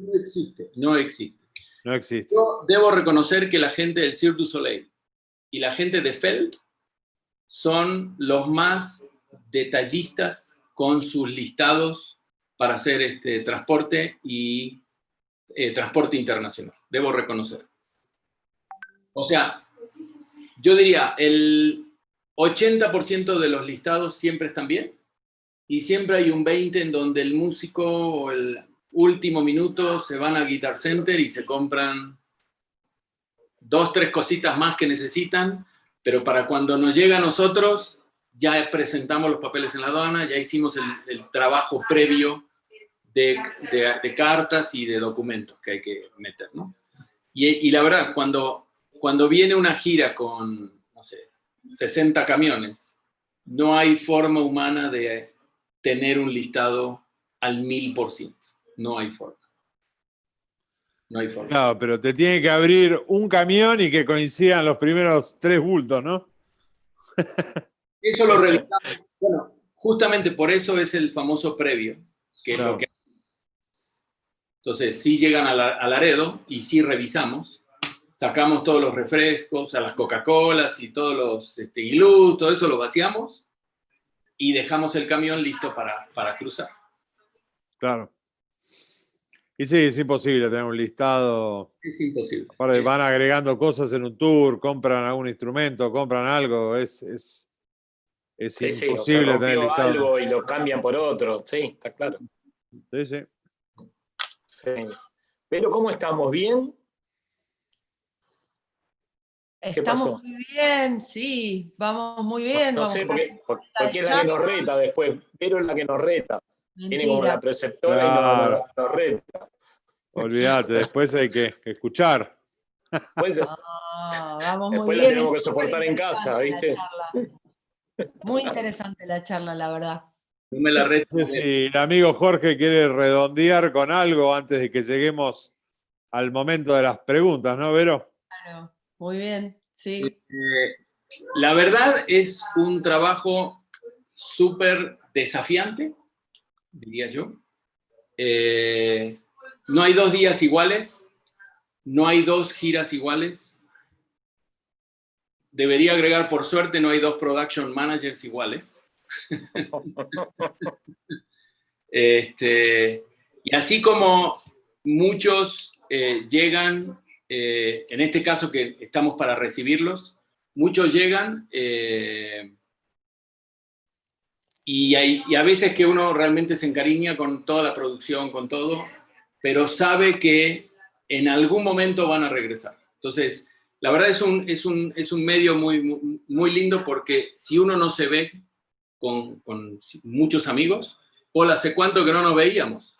No existe. Yo debo reconocer que la gente del Cirque du Soleil y la gente de Feld son los más detallistas con sus listados para hacer transporte y transporte internacional. Debo reconocer. O sea, yo diría, el 80% de los listados siempre están bien y siempre hay un 20% en donde el músico o el último minuto se van a Guitar Center y se compran 2, 3 cositas más que necesitan, pero para cuando nos llega a nosotros ya presentamos los papeles en la aduana, ya hicimos el trabajo previo de cartas y de documentos que hay que meter, ¿no? Y la verdad, cuando viene una gira con, no sé, 60 camiones, no hay forma humana de tener un listado al 1000%. No hay forma. No hay forma. Claro, pero te tiene que abrir un camión y que coincidan los primeros 3 bultos, ¿no? Eso lo revisamos. Bueno, justamente por eso es el famoso previo, que es lo que... Entonces, sí llegan a Laredo y sí revisamos. Sacamos todos los refrescos, a las Coca-Colas y todos los iglú, todo eso lo vaciamos y dejamos el camión listo para cruzar. Claro. Y sí, es imposible tener un listado. Es imposible. Aparte, van agregando cosas en un tour, compran algún instrumento, compran algo, es imposible o sea, tener rompió listado. algo y lo cambian por otro, sí, está claro. Sí, sí. Sí. Pero ¿cómo estamos? ¿Bien? Estamos muy bien, sí, vamos muy bien. No sé, porque es la que nos reta después. Pero es la que nos reta. Mentira. Tiene como la preceptora Claro. y nos reta. Olvídate, después hay que escuchar. Después, vamos muy después bien. la tenemos que soportar en casa, ¿viste? Muy interesante la charla, la verdad. No me la reto. No sé si el amigo Jorge quiere redondear con algo antes de que lleguemos al momento de las preguntas, ¿no, Vero? Claro, muy bien, sí. La verdad es un trabajo súper desafiante, diría yo. No hay 2 días iguales, no hay 2 giras iguales. Debería agregar, por suerte, no hay 2 production managers iguales. Y así como muchos llegan, en este caso que estamos para recibirlos, muchos llegan y a veces que uno realmente se encariña con toda la producción, con todo, pero sabe que en algún momento van a regresar. Entonces, la verdad es un medio muy, muy lindo porque si uno no se ve con muchos amigos, Paul, ¿hace cuánto que no nos veíamos?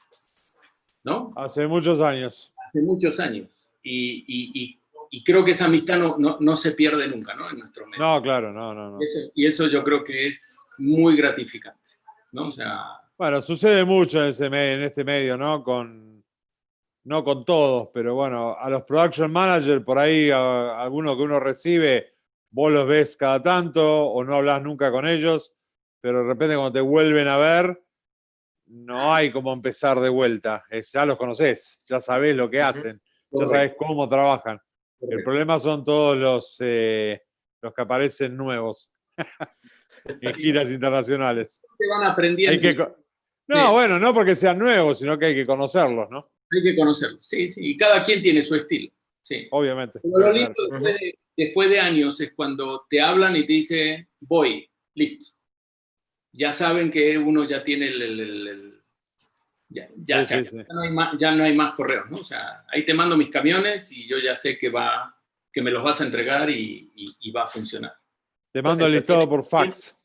¿No? Hace muchos años. Hace muchos años. Y creo que esa amistad no se pierde nunca, ¿no? En nuestro medio. No, claro, no. Eso yo creo que es muy gratificante, ¿no? O sea... Bueno, sucede mucho en este medio, ¿no? No con todos, pero bueno, a los production managers, por ahí, algunos que uno recibe, vos los ves cada tanto o no hablas nunca con ellos, pero de repente cuando te vuelven a ver, no hay como empezar de vuelta. Ya los conocés, ya sabés lo que hacen, ya sabés cómo trabajan. El problema son todos los que aparecen nuevos en giras internacionales. Te van aprendiendo. Bueno, no porque sean nuevos, sino que hay que conocerlos, ¿no? Hay que conocerlos, sí. Y cada quien tiene su estilo, sí. Obviamente. Pero lo lindo después de años es cuando te hablan y te dicen, voy, listo. Ya saben que uno ya tiene ya no hay más correos, ¿no? O sea, ahí te mando mis camiones y yo ya sé que me los vas a entregar y va a funcionar. Te mando el listado por fax.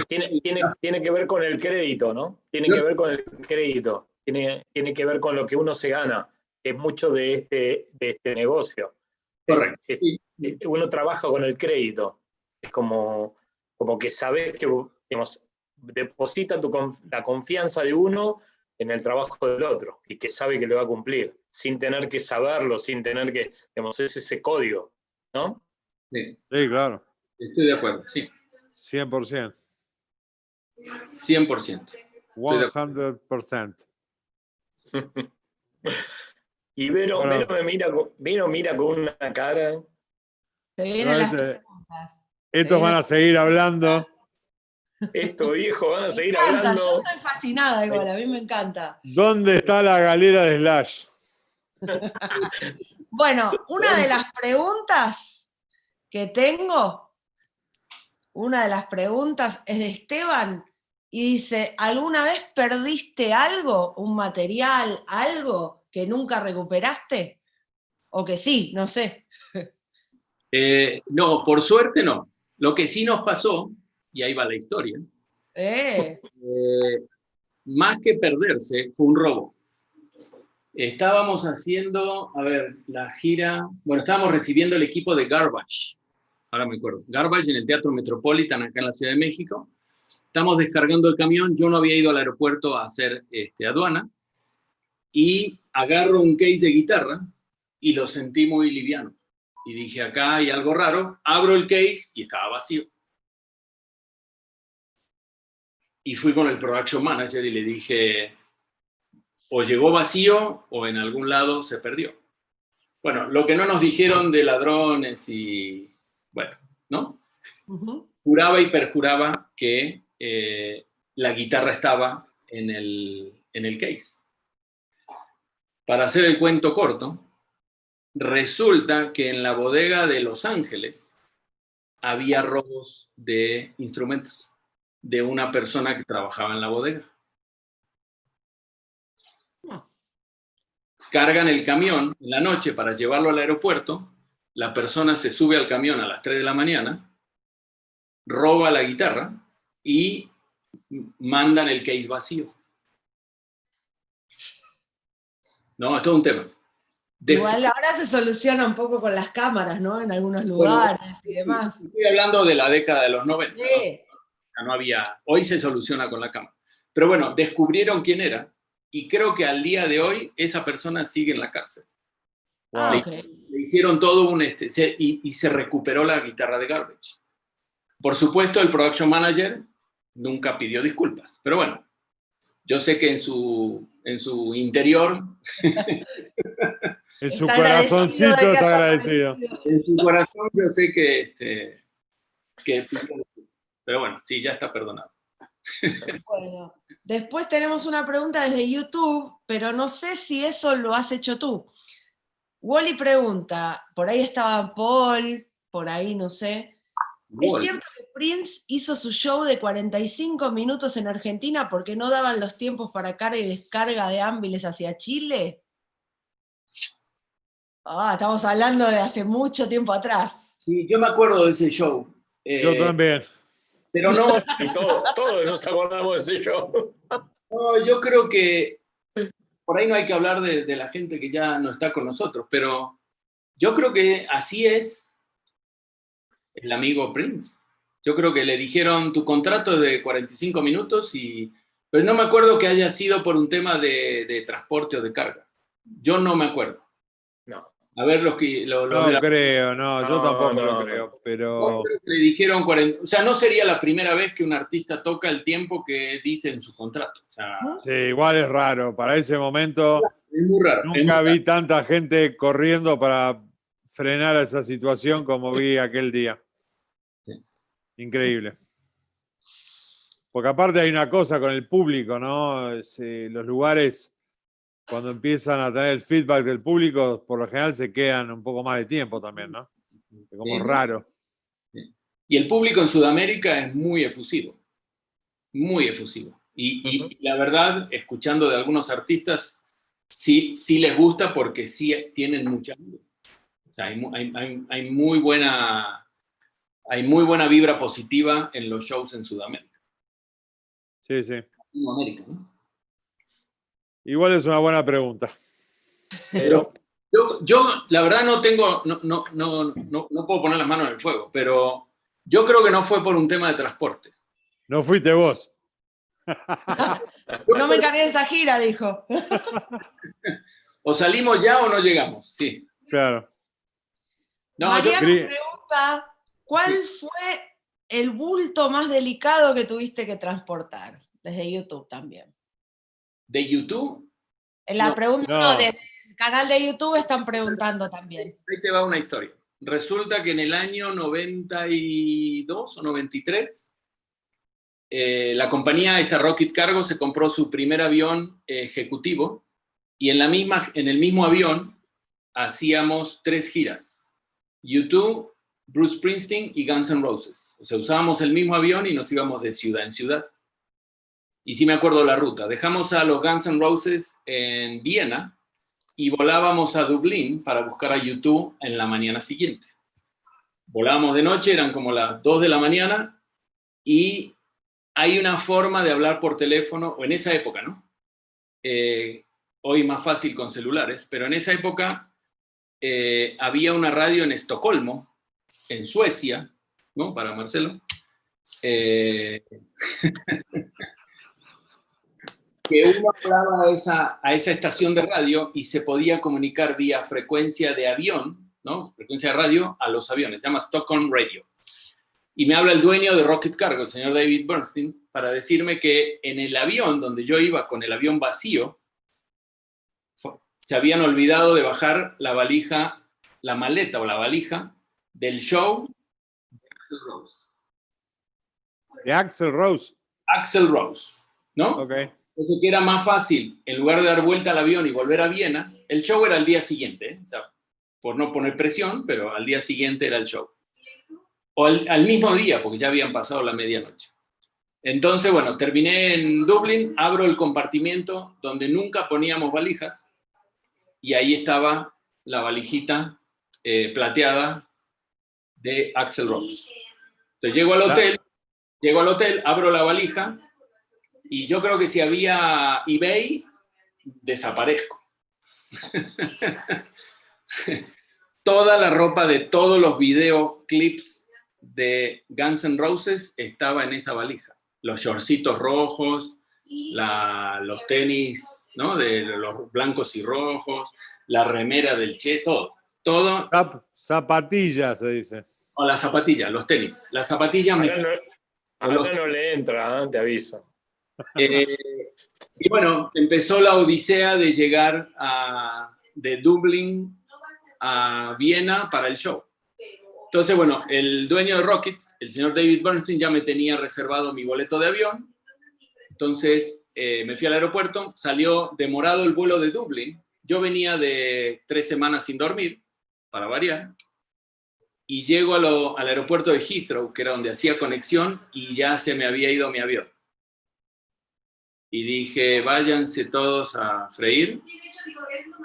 Tiene que ver con el crédito, ¿no? Tiene que ver con el crédito. Tiene que ver con lo que uno se gana. Es mucho de este negocio. Correcto. Uno trabaja con el crédito. Es como que sabes que, digamos, deposita la confianza de uno en el trabajo del otro y que sabe que le va a cumplir, sin tener que saberlo, sin tener que, digamos, es ese código, ¿no? Sí, claro. Estoy de acuerdo, sí. 100%. 100%. 100%. Y Vero me mira con una cara. Se vienen las preguntas. Estos van a seguir hablando. Estos viejos van a seguir me encanta, hablando. yo estoy fascinada igual, a mí me encanta. ¿Dónde está la galera de Slash? Bueno, una de las preguntas que tengo, es de Esteban, y dice, ¿alguna vez perdiste algo, un material, algo que nunca recuperaste? O que sí, no sé. No, por suerte no. Lo que sí nos pasó, y ahí va la historia, más que perderse, fue un robo. Estábamos haciendo, a ver, la gira, bueno, estábamos recibiendo el equipo de Garbage, ahora me acuerdo, Garbage en el Teatro Metropolitan, acá en la Ciudad de México. Estamos descargando el camión, yo no había ido al aeropuerto a hacer aduana, y agarro un case de guitarra y lo sentí muy liviano. Y dije, acá hay algo raro, abro el case y estaba vacío. Y fui con el production manager y le dije, o llegó vacío o en algún lado se perdió. Bueno, lo que no nos dijeron de ladrones y, bueno, ¿no? Juraba y perjuraba que la guitarra estaba en el case. Para hacer el cuento corto, resulta que en la bodega de Los Ángeles había robos de instrumentos de una persona que trabajaba en la bodega. Cargan el camión en la noche para llevarlo al aeropuerto, la persona se sube al camión a las 3 de la mañana, roba la guitarra y mandan el case vacío. No, es todo un tema. Igual ahora se soluciona un poco con las cámaras, ¿no? En algunos lugares y demás. Estoy hablando de la década de los 90. Sí. No había, hoy se soluciona con la cámara. Pero bueno, descubrieron quién era y creo que al día de hoy esa persona sigue en la cárcel. Le hicieron todo un y se recuperó la guitarra de Garbage. Por supuesto, el production manager nunca pidió disculpas, pero bueno, yo sé que en su interior en su corazoncito está agradecido. En su corazón yo sé que pero bueno, sí, ya está perdonado. Bueno, después tenemos una pregunta desde YouTube, pero no sé si eso lo has hecho tú. Wally pregunta, por ahí estaba Paul, por ahí no sé. ¿Es cierto que Prince hizo su show de 45 minutos en Argentina porque no daban los tiempos para carga y descarga de ámbiles hacia Chile? Estamos hablando de hace mucho tiempo atrás. Sí, yo me acuerdo de ese show. Yo también. Pero no. Y todos nos acordamos de ese show. No, yo creo que por ahí no hay que hablar de la gente que ya no está con nosotros, pero yo creo que así es el amigo Prince. Yo creo que le dijeron, tu contrato es de 45 minutos, pero no me acuerdo que haya sido por un tema de transporte o de carga. Yo no me acuerdo. No. A ver, yo tampoco lo creo, pero... Le dijeron 40, o sea, no sería la primera vez que un artista toca el tiempo que dice en su contrato. O sea, sí, igual es raro. Para ese momento es muy raro. Nunca vi tanta gente corriendo para frenar esa situación como vi aquel día. Sí. Increíble. Porque aparte hay una cosa con el público, ¿no? Los lugares, cuando empiezan a tener el feedback del público, por lo general se quedan un poco más de tiempo también, ¿no? Como raro. Y el público en Sudamérica es muy efusivo. Muy efusivo. Y la verdad, escuchando de algunos artistas, sí les gusta porque sí tienen mucha vida. O sea, hay muy buena vibra positiva en los shows en Sudamérica. Sí, sí. Sudamérica, ¿no? Igual es una buena pregunta. Pero yo la verdad no puedo poner las manos en el fuego, pero yo creo que no fue por un tema de transporte. No fuiste vos. No me encargué de esa gira, dijo. O salimos ya o no llegamos, sí. Claro. No, Mariano pregunta, ¿cuál fue el bulto más delicado que tuviste que transportar? Desde YouTube también. ¿De YouTube? En la pregunta del canal de YouTube están preguntando también. Ahí te va una historia. Resulta que en el año 92 o 93, la compañía Rocket Cargo se compró su primer avión ejecutivo y en el mismo avión hacíamos 3 giras. U2, Bruce Springsteen y Guns N' Roses. O sea, usábamos el mismo avión y nos íbamos de ciudad en ciudad. Y sí me acuerdo la ruta. Dejamos a los Guns N' Roses en Viena y volábamos a Dublín para buscar a U2 en la mañana siguiente. Volábamos de noche, eran como las 2 de la mañana y hay una forma de hablar por teléfono, o en esa época, ¿no? Hoy más fácil con celulares, pero en esa época había una radio en Estocolmo, en Suecia, ¿no? Para Marcelo. Que uno hablaba a esa estación de radio y se podía comunicar vía frecuencia de avión, ¿no? Frecuencia de radio a los aviones, se llama Stockholm Radio. Y me habla el dueño de Rocket Cargo, el señor David Bernstein, para decirme que en el avión donde yo iba con el avión vacío, se habían olvidado de bajar la valija, la maleta o la valija del show de Axl Rose. De Axl Rose. Axl Rose, ¿no? Ok. Entonces, que era más fácil, en lugar de dar vuelta al avión y volver a Viena, el show era al día siguiente, ¿eh? O sea, por no poner presión, pero al día siguiente era el show. O al mismo día, porque ya habían pasado la medianoche. Entonces, bueno, terminé en Dublín, abro el compartimiento donde nunca poníamos valijas, y ahí estaba la valijita plateada de Axl Rose. Entonces llego al hotel, abro la valija, y yo creo que si había eBay, desaparezco. Toda la ropa de todos los videoclips de Guns N' Roses estaba en esa valija. Los shortcitos rojos, los tenis, ¿no? De los blancos y rojos, la remera del Che, todo. Todo. Zapatillas, se dice. O las zapatillas, los tenis. Las zapatillas Acá no le entra, ¿eh? Te aviso. Y bueno, empezó la odisea de llegar de Dublín a Viena para el show. Entonces, bueno, el dueño de Rocket, el señor David Bernstein, ya me tenía reservado mi boleto de avión. Entonces, me fui al aeropuerto, salió demorado el vuelo de Dublín. Yo venía de 3 semanas sin dormir, para variar, y llego al aeropuerto de Heathrow, que era donde hacía conexión, y ya se me había ido mi avión. Y dije, váyanse todos a freír,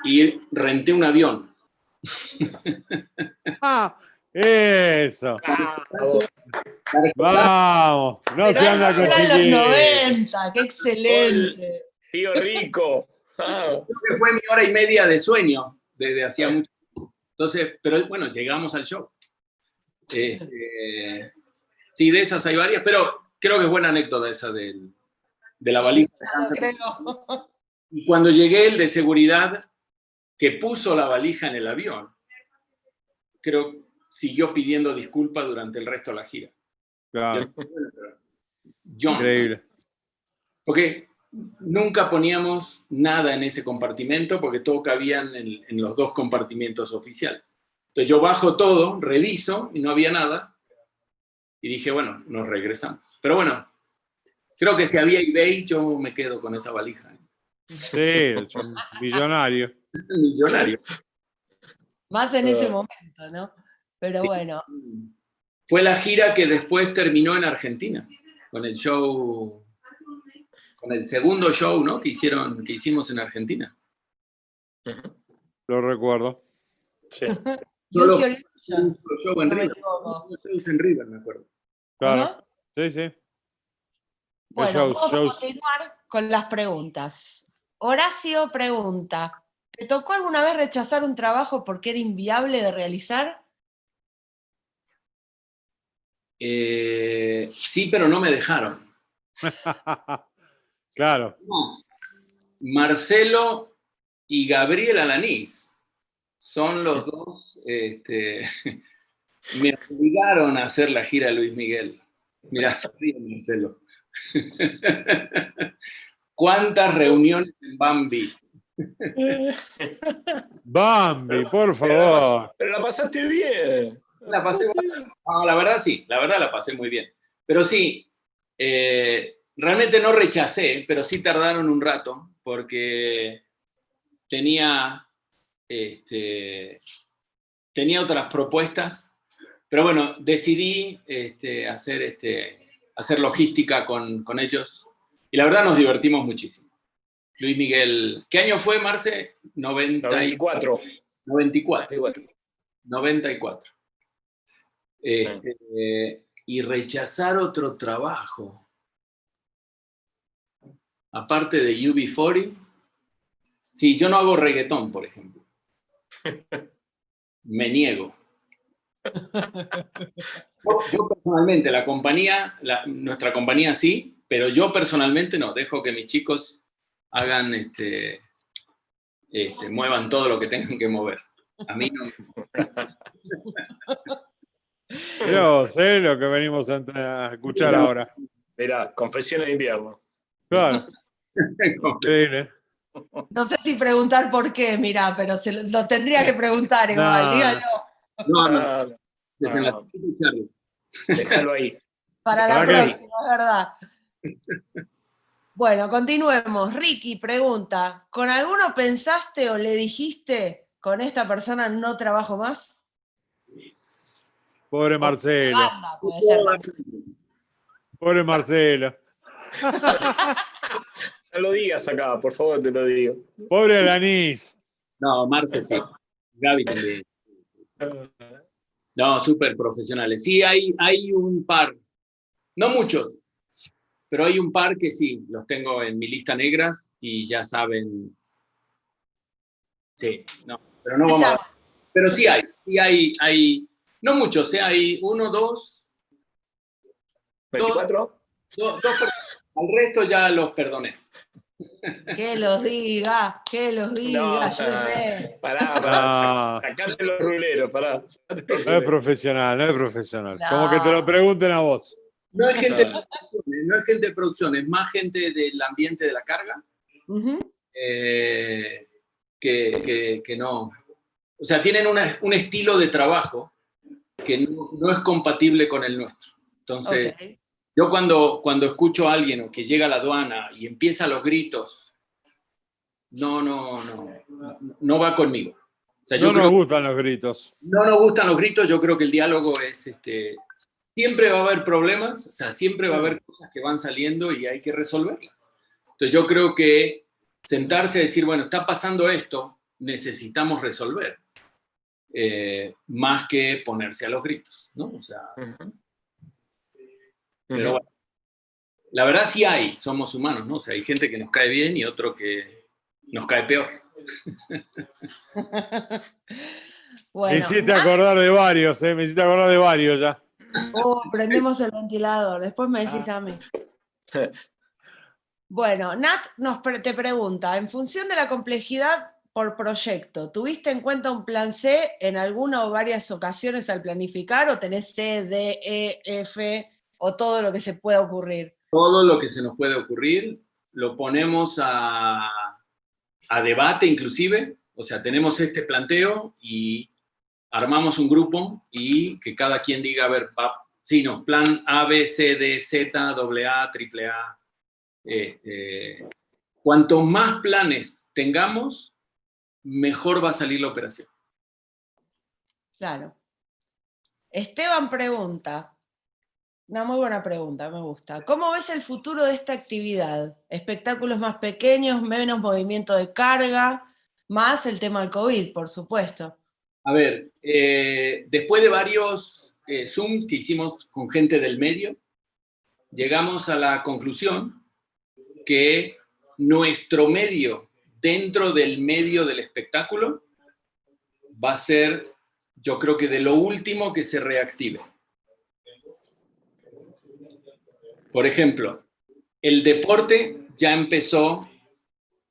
y renté un avión. ¡Ah! ¡Eso! ¡Vamos! No Pero se anda eso con era en los chiquitos. 90, ¡qué excelente! Tío rico. Creo que fue mi hora y media de sueño, desde hacía mucho. Entonces, pero bueno, llegamos al show. Sí, de esas hay varias, pero creo que es buena anécdota esa de la valija. Y cuando llegué, el de seguridad que puso la valija en el avión, creo siguió pidiendo disculpas durante el resto de la gira. Claro. John, Increíble. porque nunca poníamos nada en ese compartimento porque todo cabían en los 2 compartimientos oficiales. Entonces yo bajo todo, reviso y no había nada. Y dije, bueno, nos regresamos. Pero bueno, creo que si había eBay, yo me quedo con esa valija. Sí, millonario. Millonario. Más en ese momento, ¿no? Pero bueno. Fue la gira que después terminó en Argentina, con el show, con el segundo show, ¿no? que hicimos en Argentina. Lo recuerdo. Sí. Use Your Illusion. Show en River. En River, me acuerdo. Claro. ¿Ajá? Sí, sí. Bueno, vamos a continuar con las preguntas. Horacio pregunta, ¿te tocó alguna vez rechazar un trabajo porque era inviable de realizar? Sí, pero no me dejaron. Claro. No. Marcelo y Gabriel Alanís son los dos, me obligaron a hacer la gira de Luis Miguel. Mirá, sonríe Marcelo. ¿Cuántas reuniones en Bambi? Bambi, por favor. Pero la pasaste bien. La pasé muy bien. No, la verdad sí, la verdad la pasé muy bien. Pero sí, realmente no rechacé, pero sí tardaron un rato porque tenía otras propuestas. Pero bueno, decidí hacer logística con ellos. Y la verdad nos divertimos muchísimo. Luis Miguel, ¿qué año fue, Marce? 94. 94. Y rechazar otro trabajo. aparte de UB40. Sí, yo no hago reggaetón, por ejemplo. Me niego. Yo personalmente, nuestra compañía sí, pero yo personalmente no. Dejo que mis chicos hagan, muevan todo lo que tengan que mover. A mí no. Dios, lo que venimos a escuchar ahora. Mirá, confesiones de invierno. Claro. Increíble. No sé si preguntar por qué, mirá, pero lo tendría que preguntar igual, No. dígalo. No. No, déjalo ahí. Para la ¿Para qué? próxima, es verdad. Bueno, continuemos. Ricky pregunta, ¿con alguno pensaste o le dijiste, con esta persona no trabajo más? Pobre Marcelo. Banda, puede ser. Pobre Marcelo. No lo digas acá, por favor, te lo digo. Pobre Alanis. No, Marce sí. Gaby también. No, súper profesionales. Sí, hay un par, no muchos, pero hay un par que sí, los tengo en mi lista negras y ya saben. Sí, no, pero no vamos a... Pero sí hay, no muchos, hay 1, 2, 24. dos personas. Al resto ya los perdoné. Que los diga, ayúdeme. Pará, sacate los ruleros, pará. No es profesional, no es profesional. No. Como que te lo pregunten a vos. No es gente de producción, es más gente del ambiente de la carga. Uh-huh. Que no. O sea, tienen un estilo de trabajo que no es compatible con el nuestro. Entonces, Okay. yo cuando escucho a alguien que llega a la aduana y empieza los gritos, no va conmigo. O sea, No nos gustan los gritos. No nos gustan los gritos, yo creo que el diálogo es, siempre va a haber problemas, o sea, siempre va a haber cosas que van saliendo y hay que resolverlas. Entonces yo creo que sentarse a decir, bueno, está pasando esto, necesitamos resolver, más que ponerse a los gritos, ¿no? O sea, pero bueno, la verdad sí somos humanos, ¿no? O sea, hay gente que nos cae bien y otro que nos cae peor. Bueno, me hiciste acordar de varios, me hiciste acordar de varios ya. Prendemos el ventilador, después me decís a mí. Bueno, Nat te pregunta, en función de la complejidad por proyecto, ¿tuviste en cuenta un plan C en alguna o varias ocasiones al planificar o tenés C, D, E, F o todo lo que se pueda ocurrir? Todo lo que se nos puede ocurrir lo ponemos a debate inclusive, o sea, tenemos este planteo y armamos un grupo y que cada quien diga, a ver, plan A, B, C, D, Z, AA, AAA. Cuanto más planes tengamos, mejor va a salir la operación. Claro. Esteban pregunta, una muy buena pregunta, me gusta. ¿Cómo ves el futuro de esta actividad? Espectáculos más pequeños, menos movimiento de carga, más el tema del COVID, por supuesto. A ver, después de varios Zooms que hicimos con gente del medio, llegamos a la conclusión que nuestro medio, dentro del medio del espectáculo, va a ser, yo creo que de lo último que se reactive. Por ejemplo, el deporte ya empezó,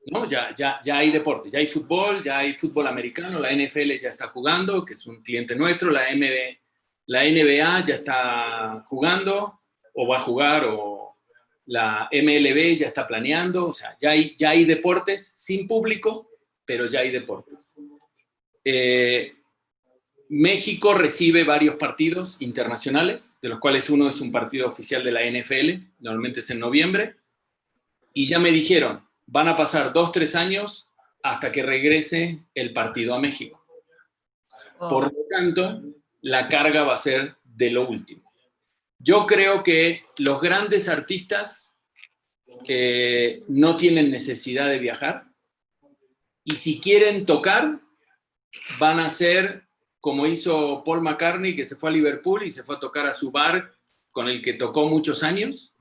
¿no? Ya hay deporte, ya hay fútbol americano, la NFL ya está jugando, que es un cliente nuestro, la NBA ya está jugando, o va a jugar, o la MLB ya está planeando, o sea, ya hay deportes sin público, pero ya hay deportes. México recibe varios partidos internacionales, de los cuales uno es un partido oficial de la NFL, normalmente es en noviembre, y ya me dijeron, van a pasar 2-3 años hasta que regrese el partido a México. Por lo tanto, la carga va a ser de lo último. Yo creo que los grandes artistas no tienen necesidad de viajar, y si quieren tocar, van a ser como hizo Paul McCartney, que se fue a Liverpool y se fue a tocar a su bar con el que tocó muchos años.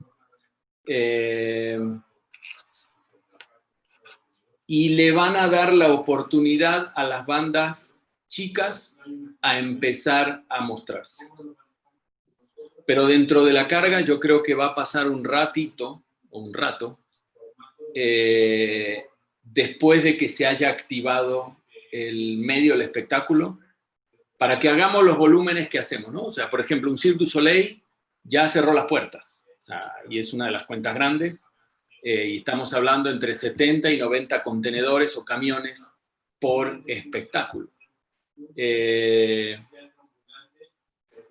y le van a dar la oportunidad a las bandas chicas a empezar a mostrarse. Pero dentro de la carga yo creo que va a pasar un ratito, o un rato, después de que se haya activado el medio, el espectáculo, para que hagamos los volúmenes que hacemos, ¿no? O sea, por ejemplo, un Cirque du Soleil ya cerró las puertas, o sea, y es una de las cuentas grandes, y estamos hablando entre 70 y 90 contenedores o camiones por espectáculo.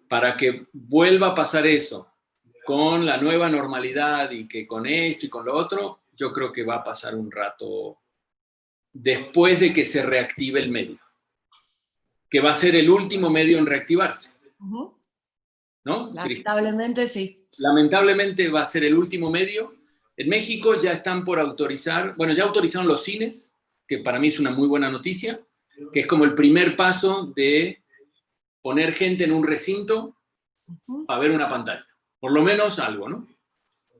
Para que vuelva a pasar eso con la nueva normalidad y que con esto y con lo otro, yo creo que va a pasar un rato después de que se reactive el medio, que va a ser el último medio en reactivarse. ¿No? Lamentablemente sí. Lamentablemente va a ser el último medio. En México ya están por autorizar, bueno, ya autorizaron los cines, que para mí es una muy buena noticia, que es como el primer paso de poner gente en un recinto para ver una pantalla. Por lo menos algo, ¿no?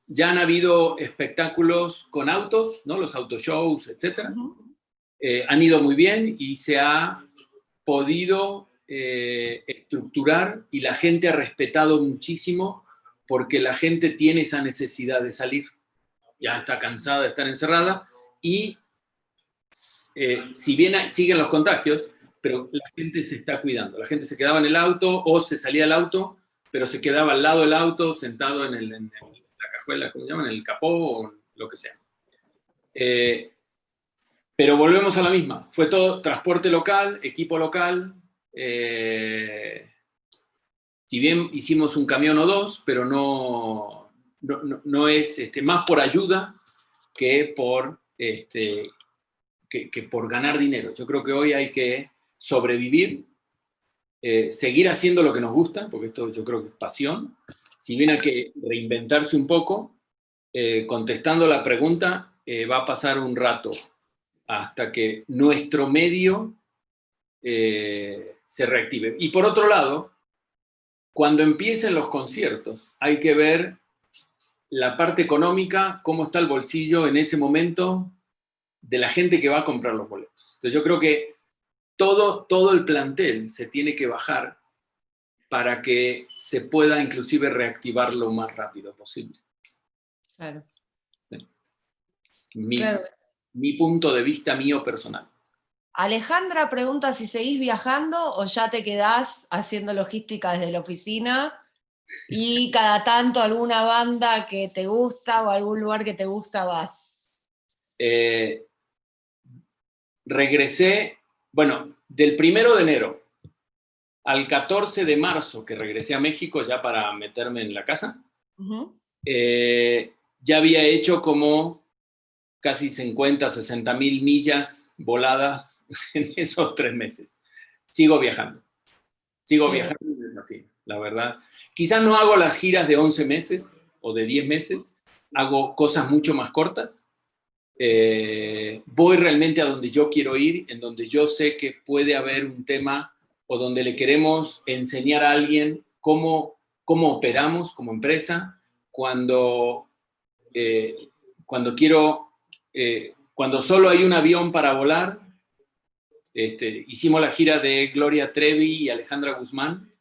Ya han habido espectáculos con autos, ¿no? Los autoshows, etc. Han ido muy bien y se ha podido estructurar y la gente ha respetado muchísimo porque la gente tiene esa necesidad de salir. Ya está cansada de estar encerrada y si bien siguen los contagios, pero la gente se está cuidando. La gente se quedaba en el auto o se salía del auto, pero se quedaba al lado del auto, sentado en la cajuela, ¿cómo se llama? En el capó o lo que sea. Pero volvemos a la misma. Fue todo transporte local, equipo local. Si bien hicimos un camión o dos, pero no es más por ayuda que por, que por ganar dinero. Yo creo que hoy hay que sobrevivir, seguir haciendo lo que nos gusta, porque esto yo creo que es pasión. Si bien hay que reinventarse un poco, contestando la pregunta, va a pasar un rato hasta que nuestro medio se reactive. Y por otro lado, cuando empiecen los conciertos, hay que ver la parte económica, cómo está el bolsillo en ese momento de la gente que va a comprar los boletos. Entonces yo creo que todo el plantel se tiene que bajar para que se pueda inclusive reactivar lo más rápido posible. Claro. Mi punto de vista mío personal. Alejandra pregunta si seguís viajando o ya te quedás haciendo logística desde la oficina y cada tanto alguna banda que te gusta o algún lugar que te gusta vas. Regresé, bueno, del 1 de enero al 14 de marzo que regresé a México ya para meterme en la casa, ya había hecho como casi 50, 60 mil millas voladas en esos 3 meses. Sigo viajando así, la verdad. Quizás no hago las giras de 11 meses o de 10 meses, hago cosas mucho más cortas. Voy realmente a donde yo quiero ir, en donde yo sé que puede haber un tema o donde le queremos enseñar a alguien cómo operamos como empresa, cuando solo hay un avión para volar. Hicimos la gira de Gloria Trevi y Alejandra Guzmán,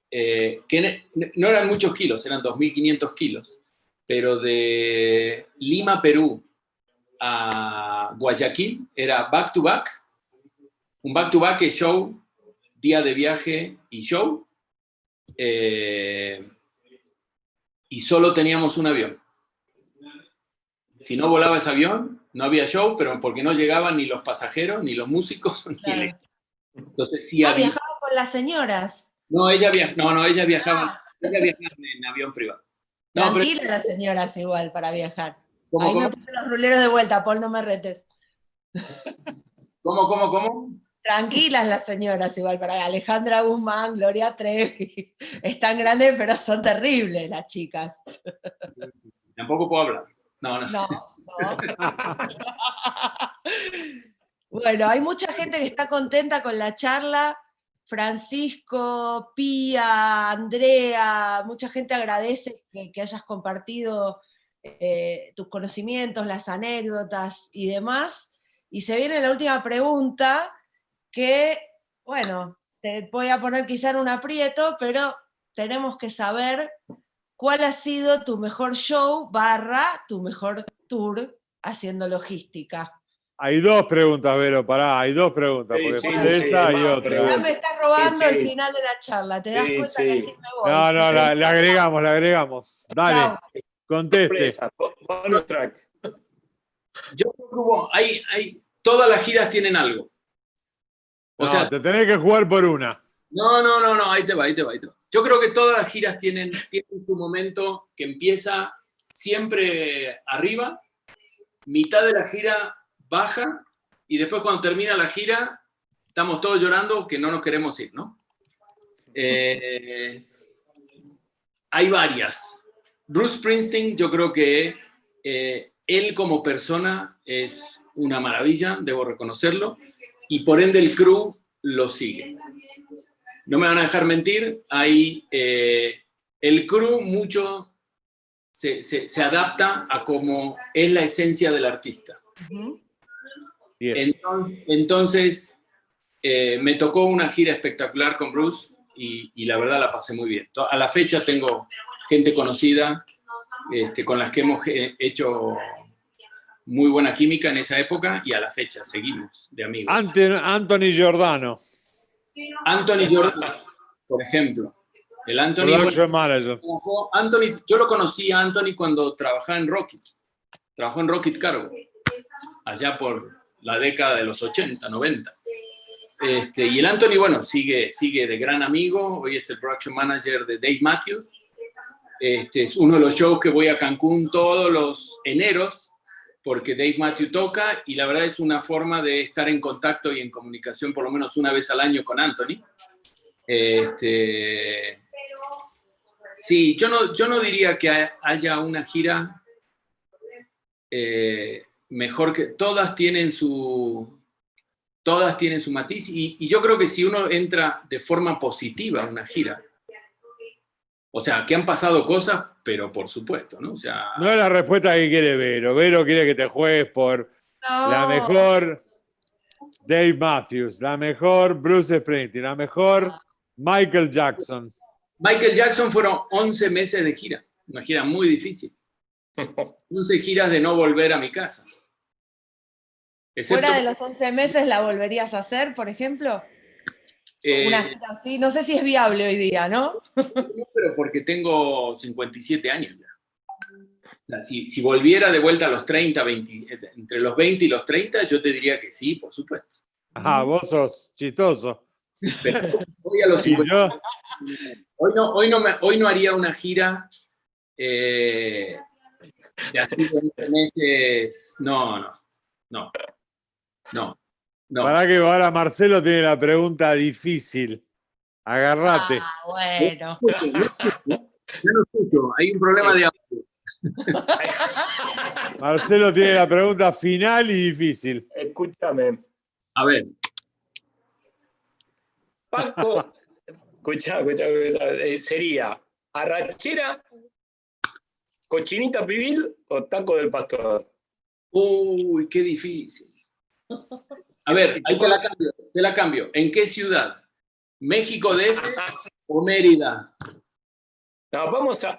que no eran muchos kilos, eran 2.500 kilos, pero de Lima, Perú, a Guayaquil era back to back, un back to back es show, día de viaje y show, y solo teníamos un avión. Si no volaba ese avión, no había show, pero porque no llegaban ni los pasajeros, ni los músicos, Claro. ni el... Entonces sí había... ¿Viajaba con las señoras? No, ella viajaba en avión privado. No, Tranquila las señoras igual para viajar. ¿Cómo? Me puse los ruleros de vuelta, Paul, no me retes. ¿Cómo? Tranquilas las señoras igual, para Alejandra Guzmán, Gloria Trevi. Están grandes, pero son terribles las chicas. Tampoco puedo hablar. No. Bueno, hay mucha gente que está contenta con la charla. Francisco, Pía, Andrea, mucha gente agradece que hayas compartido tus conocimientos, las anécdotas y demás. Y se viene la última pregunta, que, bueno, te voy a poner quizá en un aprieto, pero tenemos que saber cuál ha sido tu mejor show / tu mejor tour haciendo logística. Hay dos preguntas, Vero, pará, hay dos preguntas, Sí, porque sí, después de sí, esa hay hay más otra. Ya me estás robando Sí, sí. el final de la charla, ¿te das Sí, cuenta sí. que así me voy? No, no, le agregamos, le agregamos. Dale, Chau. conteste. Sorpresa, bonus track. Yo creo que todas las giras tienen algo. O No, sea, te tenés que jugar por una. no, ahí te va. Yo creo que todas las giras tienen su momento que empieza siempre arriba, mitad de la gira baja, y después cuando termina la gira estamos todos llorando que no nos queremos ir, ¿no? Hay varias. Bruce Springsteen, yo creo que él como persona es una maravilla, debo reconocerlo, y por ende el crew lo sigue. No me van a dejar mentir, el crew mucho se adapta a cómo es la esencia del artista. Yes. Entonces, me tocó una gira espectacular con Bruce y la verdad la pasé muy bien. A la fecha tengo gente conocida con las que hemos hecho muy buena química en esa época y a la fecha seguimos de amigos. Anthony Giordano, Anthony Jordan, por ejemplo. El Anthony, production manager. yo lo conocí a Anthony cuando trabajaba en Rocket. Trabajó en Rocket Cargo, allá por la década de los 80, 90. Y el Anthony, bueno, sigue de gran amigo. Hoy es el production manager de Dave Matthews. Es uno de los shows que voy a Cancún todos los eneros, porque Dave Matthews toca, y la verdad es una forma de estar en contacto y en comunicación por lo menos una vez al año con Anthony. Sí, yo no diría que haya una gira mejor que... Todas tienen su matiz, y yo creo que si uno entra de forma positiva a una gira, o sea, que han pasado cosas, pero por supuesto, ¿no? O sea, No es la respuesta que quiere Vero. Vero quiere que te juegues por la mejor Dave Matthews, la mejor Bruce Springsteen, la mejor Michael Jackson. Michael Jackson fueron 11 meses de gira, una gira muy difícil. 11 giras de no volver a mi casa. Excepto, ¿Fuera de los 11 meses la volverías a hacer, por ejemplo? Una gira así, no sé si es viable hoy día, ¿no? Pero porque tengo 57 años ya. O sea, si volviera de vuelta a los 30, entre los 20 y los 30, yo te diría que sí, por supuesto. Ah, vos sos chistoso. Pero hoy a los 50. Hoy no haría una gira de así de 11 meses. No. Para que ahora Marcelo tiene la pregunta difícil. Agarrate. Ah, bueno. Ya no escucho, hay un problema de audio. Marcelo tiene la pregunta final y difícil. Escúchame. A ver. Paco, escuchá, sería arrachera, cochinita pibil o taco del pastor. Uy, qué difícil. A ver, ahí te la cambio. ¿En qué ciudad? ¿México DF o Mérida? No,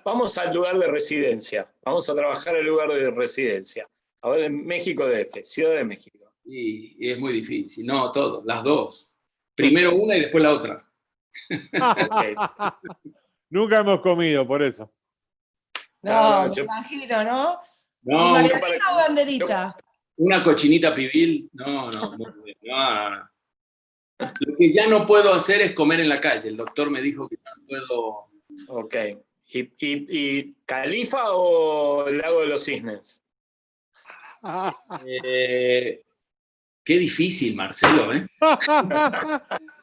vamos al lugar de residencia. Vamos a trabajar el lugar de residencia. A ver, México DF, Ciudad de México. Y es muy difícil. No, todo, las dos. Primero una y después la otra. Okay. Nunca hemos comido, por eso. No, No, me yo- imagino, ¿no? ¿Y No, Marianita o banderita? una cochinita pibil. No. Lo que ya no puedo hacer es comer en la calle. El doctor me dijo que no puedo. Ok. ¿Y Califa o Lago de los Cisnes? Qué difícil, Marcelo, ¿eh?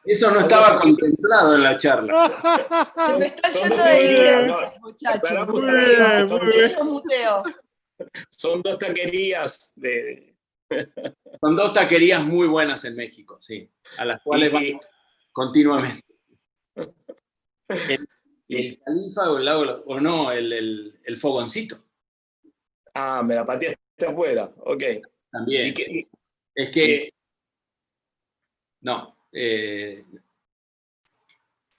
Eso no estaba contemplado en la charla. Se me está Son yendo dos- de idea, no, muchachos. aclaramos Muy bien, son- muy bien. Yo muteo. Son dos taquerías de. Son dos taquerías muy buenas en México, sí, a las cuales vamos continuamente. El Califa o el lago, o no, el Fogoncito, Me la pateaste afuera. Ok. también. ¿Y qué, Sí. Es que, no,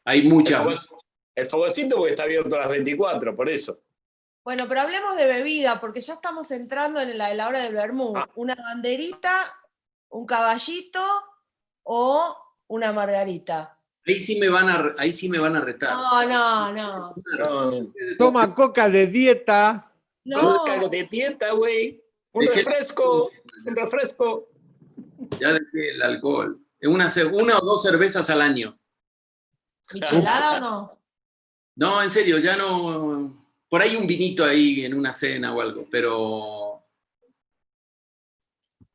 hay muchas. El fogoncito porque está abierto a las 24, por eso. Bueno, pero hablemos de bebida, porque ya estamos entrando en la hora del vermú. Ah. ¿Una banderita, un caballito o una margarita? Ahí sí me van a retar. No. No, Toma coca de dieta. No. Coca de dieta, güey. Un Dejé- refresco. Ya dejé el alcohol. Una o dos cervezas al año. ¿Michelada o no? No, en serio, ya no. Por ahí un vinito ahí en una cena o algo, pero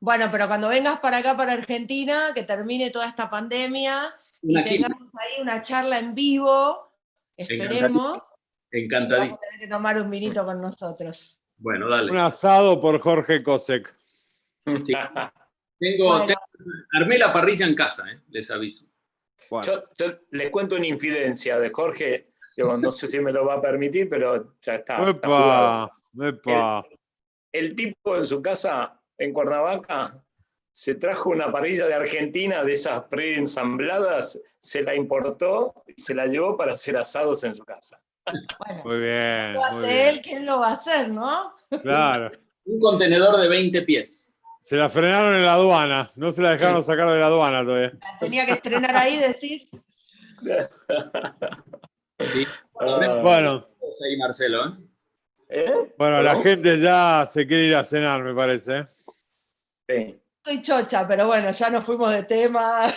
Bueno, pero cuando vengas para acá, para Argentina, que termine toda esta pandemia y una tengamos ahí una charla en vivo, esperemos, vamos encantadísimo. a tener que tomar un vinito con nosotros. Bueno, dale. Un asado por Jorge Kosek. Sí. Bueno. Armé la parrilla en casa, les aviso. Bueno. Yo les cuento una infidencia de Jorge. Digo, no sé si me lo va a permitir, pero ya está. Está jugado. Epa. El tipo en su casa, en Cuernavaca, se trajo una parrilla de Argentina de esas preensambladas, se la importó y se la llevó para hacer asados en su casa. Bueno, Muy bien. lo Muy hace él, bien. ¿quién lo va a hacer, no? Claro. Un contenedor de 20 pies. Se la frenaron en la aduana. No se la dejaron sacar de la aduana todavía. La tenía que estrenar ahí, decís. Sí. Bueno. Ahí, Marcelo, Bueno, la gente ya se quiere ir a cenar, me parece. Sí. Estoy chocha, pero bueno, ya nos fuimos de tema.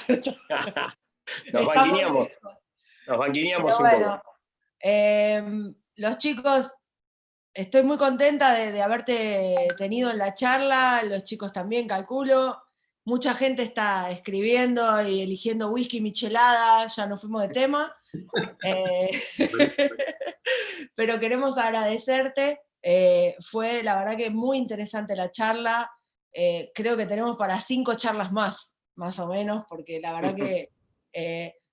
Nos banquineamos Pero un bueno, poco. los chicos, estoy muy contenta de haberte tenido en la charla, los chicos también, calculo. Mucha gente está escribiendo y eligiendo whisky michelada, ya nos fuimos de tema. Pero queremos agradecerte. Fue la verdad que muy interesante la charla. Creo que tenemos para 5 charlas más o menos, porque la verdad que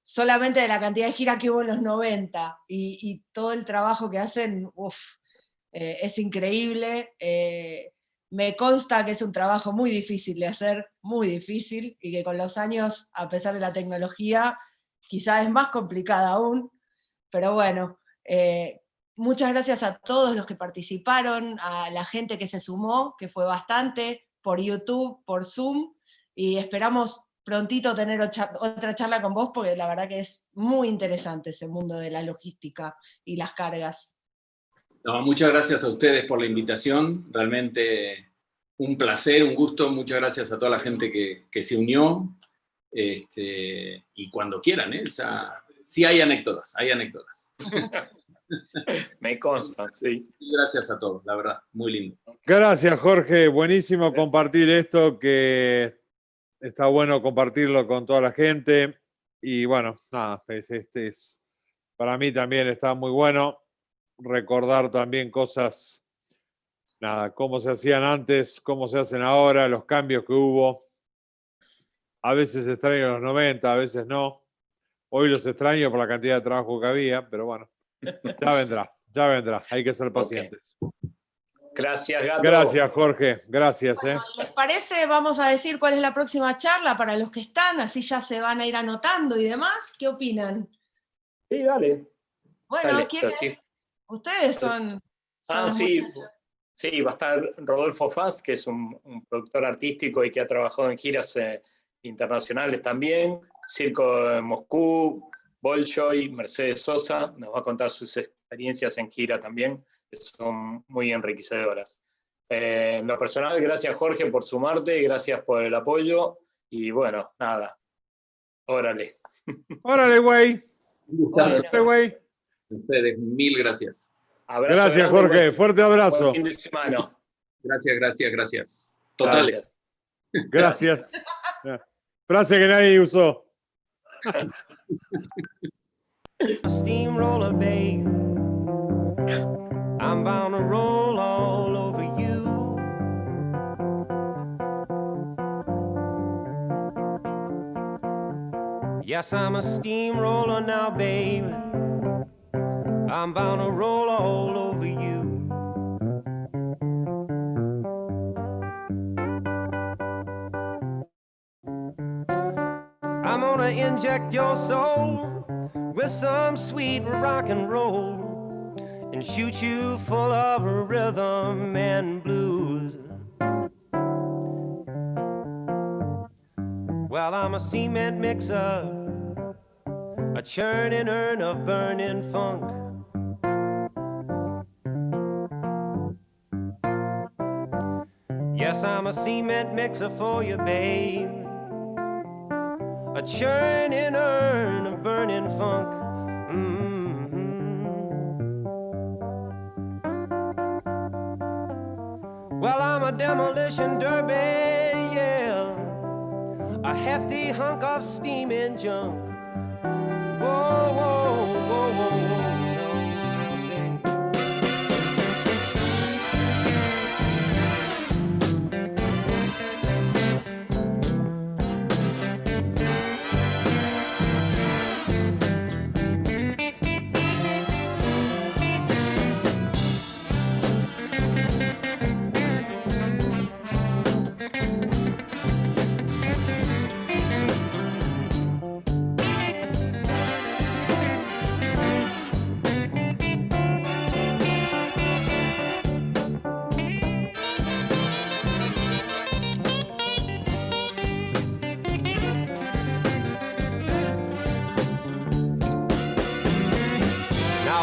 solamente de la cantidad de giras que hubo en los 90 y todo el trabajo que hacen, es increíble. Me consta que es un trabajo muy difícil de hacer, muy difícil, y que con los años, a pesar de la tecnología, quizás es más complicada aún, pero bueno, muchas gracias a todos los que participaron, a la gente que se sumó, que fue bastante, por YouTube, por Zoom, y esperamos prontito tener otra charla con vos, porque la verdad que es muy interesante ese mundo de la logística y las cargas. No, muchas gracias a ustedes por la invitación. Realmente un placer, un gusto. Muchas gracias a toda la gente que se unió. Y cuando quieran, O sea, sí hay anécdotas, Me consta, sí. Gracias a todos, la verdad, muy lindo. Gracias, Jorge. Buenísimo compartir esto, que está bueno compartirlo con toda la gente. Y bueno, nada, pues para mí también está muy bueno recordar también cosas, nada, cómo se hacían antes, cómo se hacen ahora, los cambios que hubo. A veces extraño los 90, a veces no. Hoy los extraño por la cantidad de trabajo que había, pero bueno, ya vendrá. Hay que ser pacientes. Gracias, Gato. Gracias, Jorge. Gracias. Bueno, ¿les parece? Vamos a decir cuál es la próxima charla para los que están, así ya se van a ir anotando y demás. ¿Qué opinan? Sí, dale. Bueno, Dale, ¿quiénes? sí. Ustedes son los Sí. muchachos. Sí, va a estar Rodolfo Faz, que es un productor artístico y que ha trabajado en giras internacionales también. Circo de Moscú, Bolshoi, Mercedes Sosa. Nos va a contar sus experiencias en gira también, que son muy enriquecedoras. En lo personal, gracias Jorge por sumarte, gracias por el apoyo. Y bueno, nada. Órale. Órale, güey. Un gustazo. Órale, güey. Ustedes, mil gracias. Abrazo Gracias, grande, Jorge. Fuerte abrazo. buen fin de semana. Gracias. Total. Gracias. Frase que nadie usó. Steamroller, babe. I'm bound to roll all over you. Yes, I'm a steamroller now, babe. I'm bound to roll all over you. I'm gonna inject your soul with some sweet rock and roll and shoot you full of rhythm and blues. Well, I'm a cement mixer, a churning urn of burning funk. Yes, I'm a cement mixer for you, babe, a churning urn of burning funk. Well, I'm a demolition derby, yeah, a hefty hunk of steaming junk. Whoa, whoa, whoa, whoa, whoa.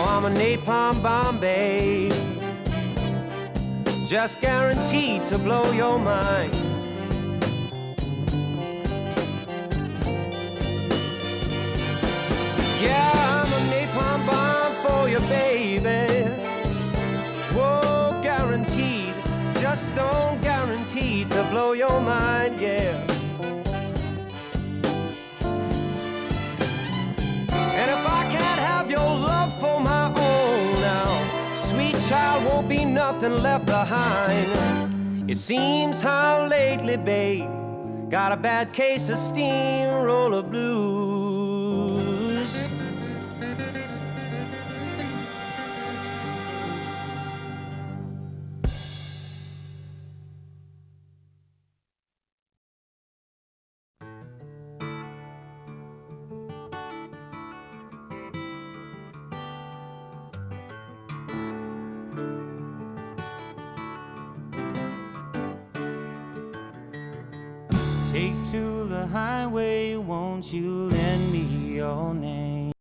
I'm a napalm bomb, babe, just guaranteed to blow your mind. Yeah, I'm a napalm bomb for you, baby. Whoa, guaranteed, just don't guaranteed to blow your mind, yeah. And if I can't have your love for my own now, sweet child, won't be nothing left behind. It seems how lately, babe, got a bad case of steamroller blues. Take to the highway, won't you lend me your name?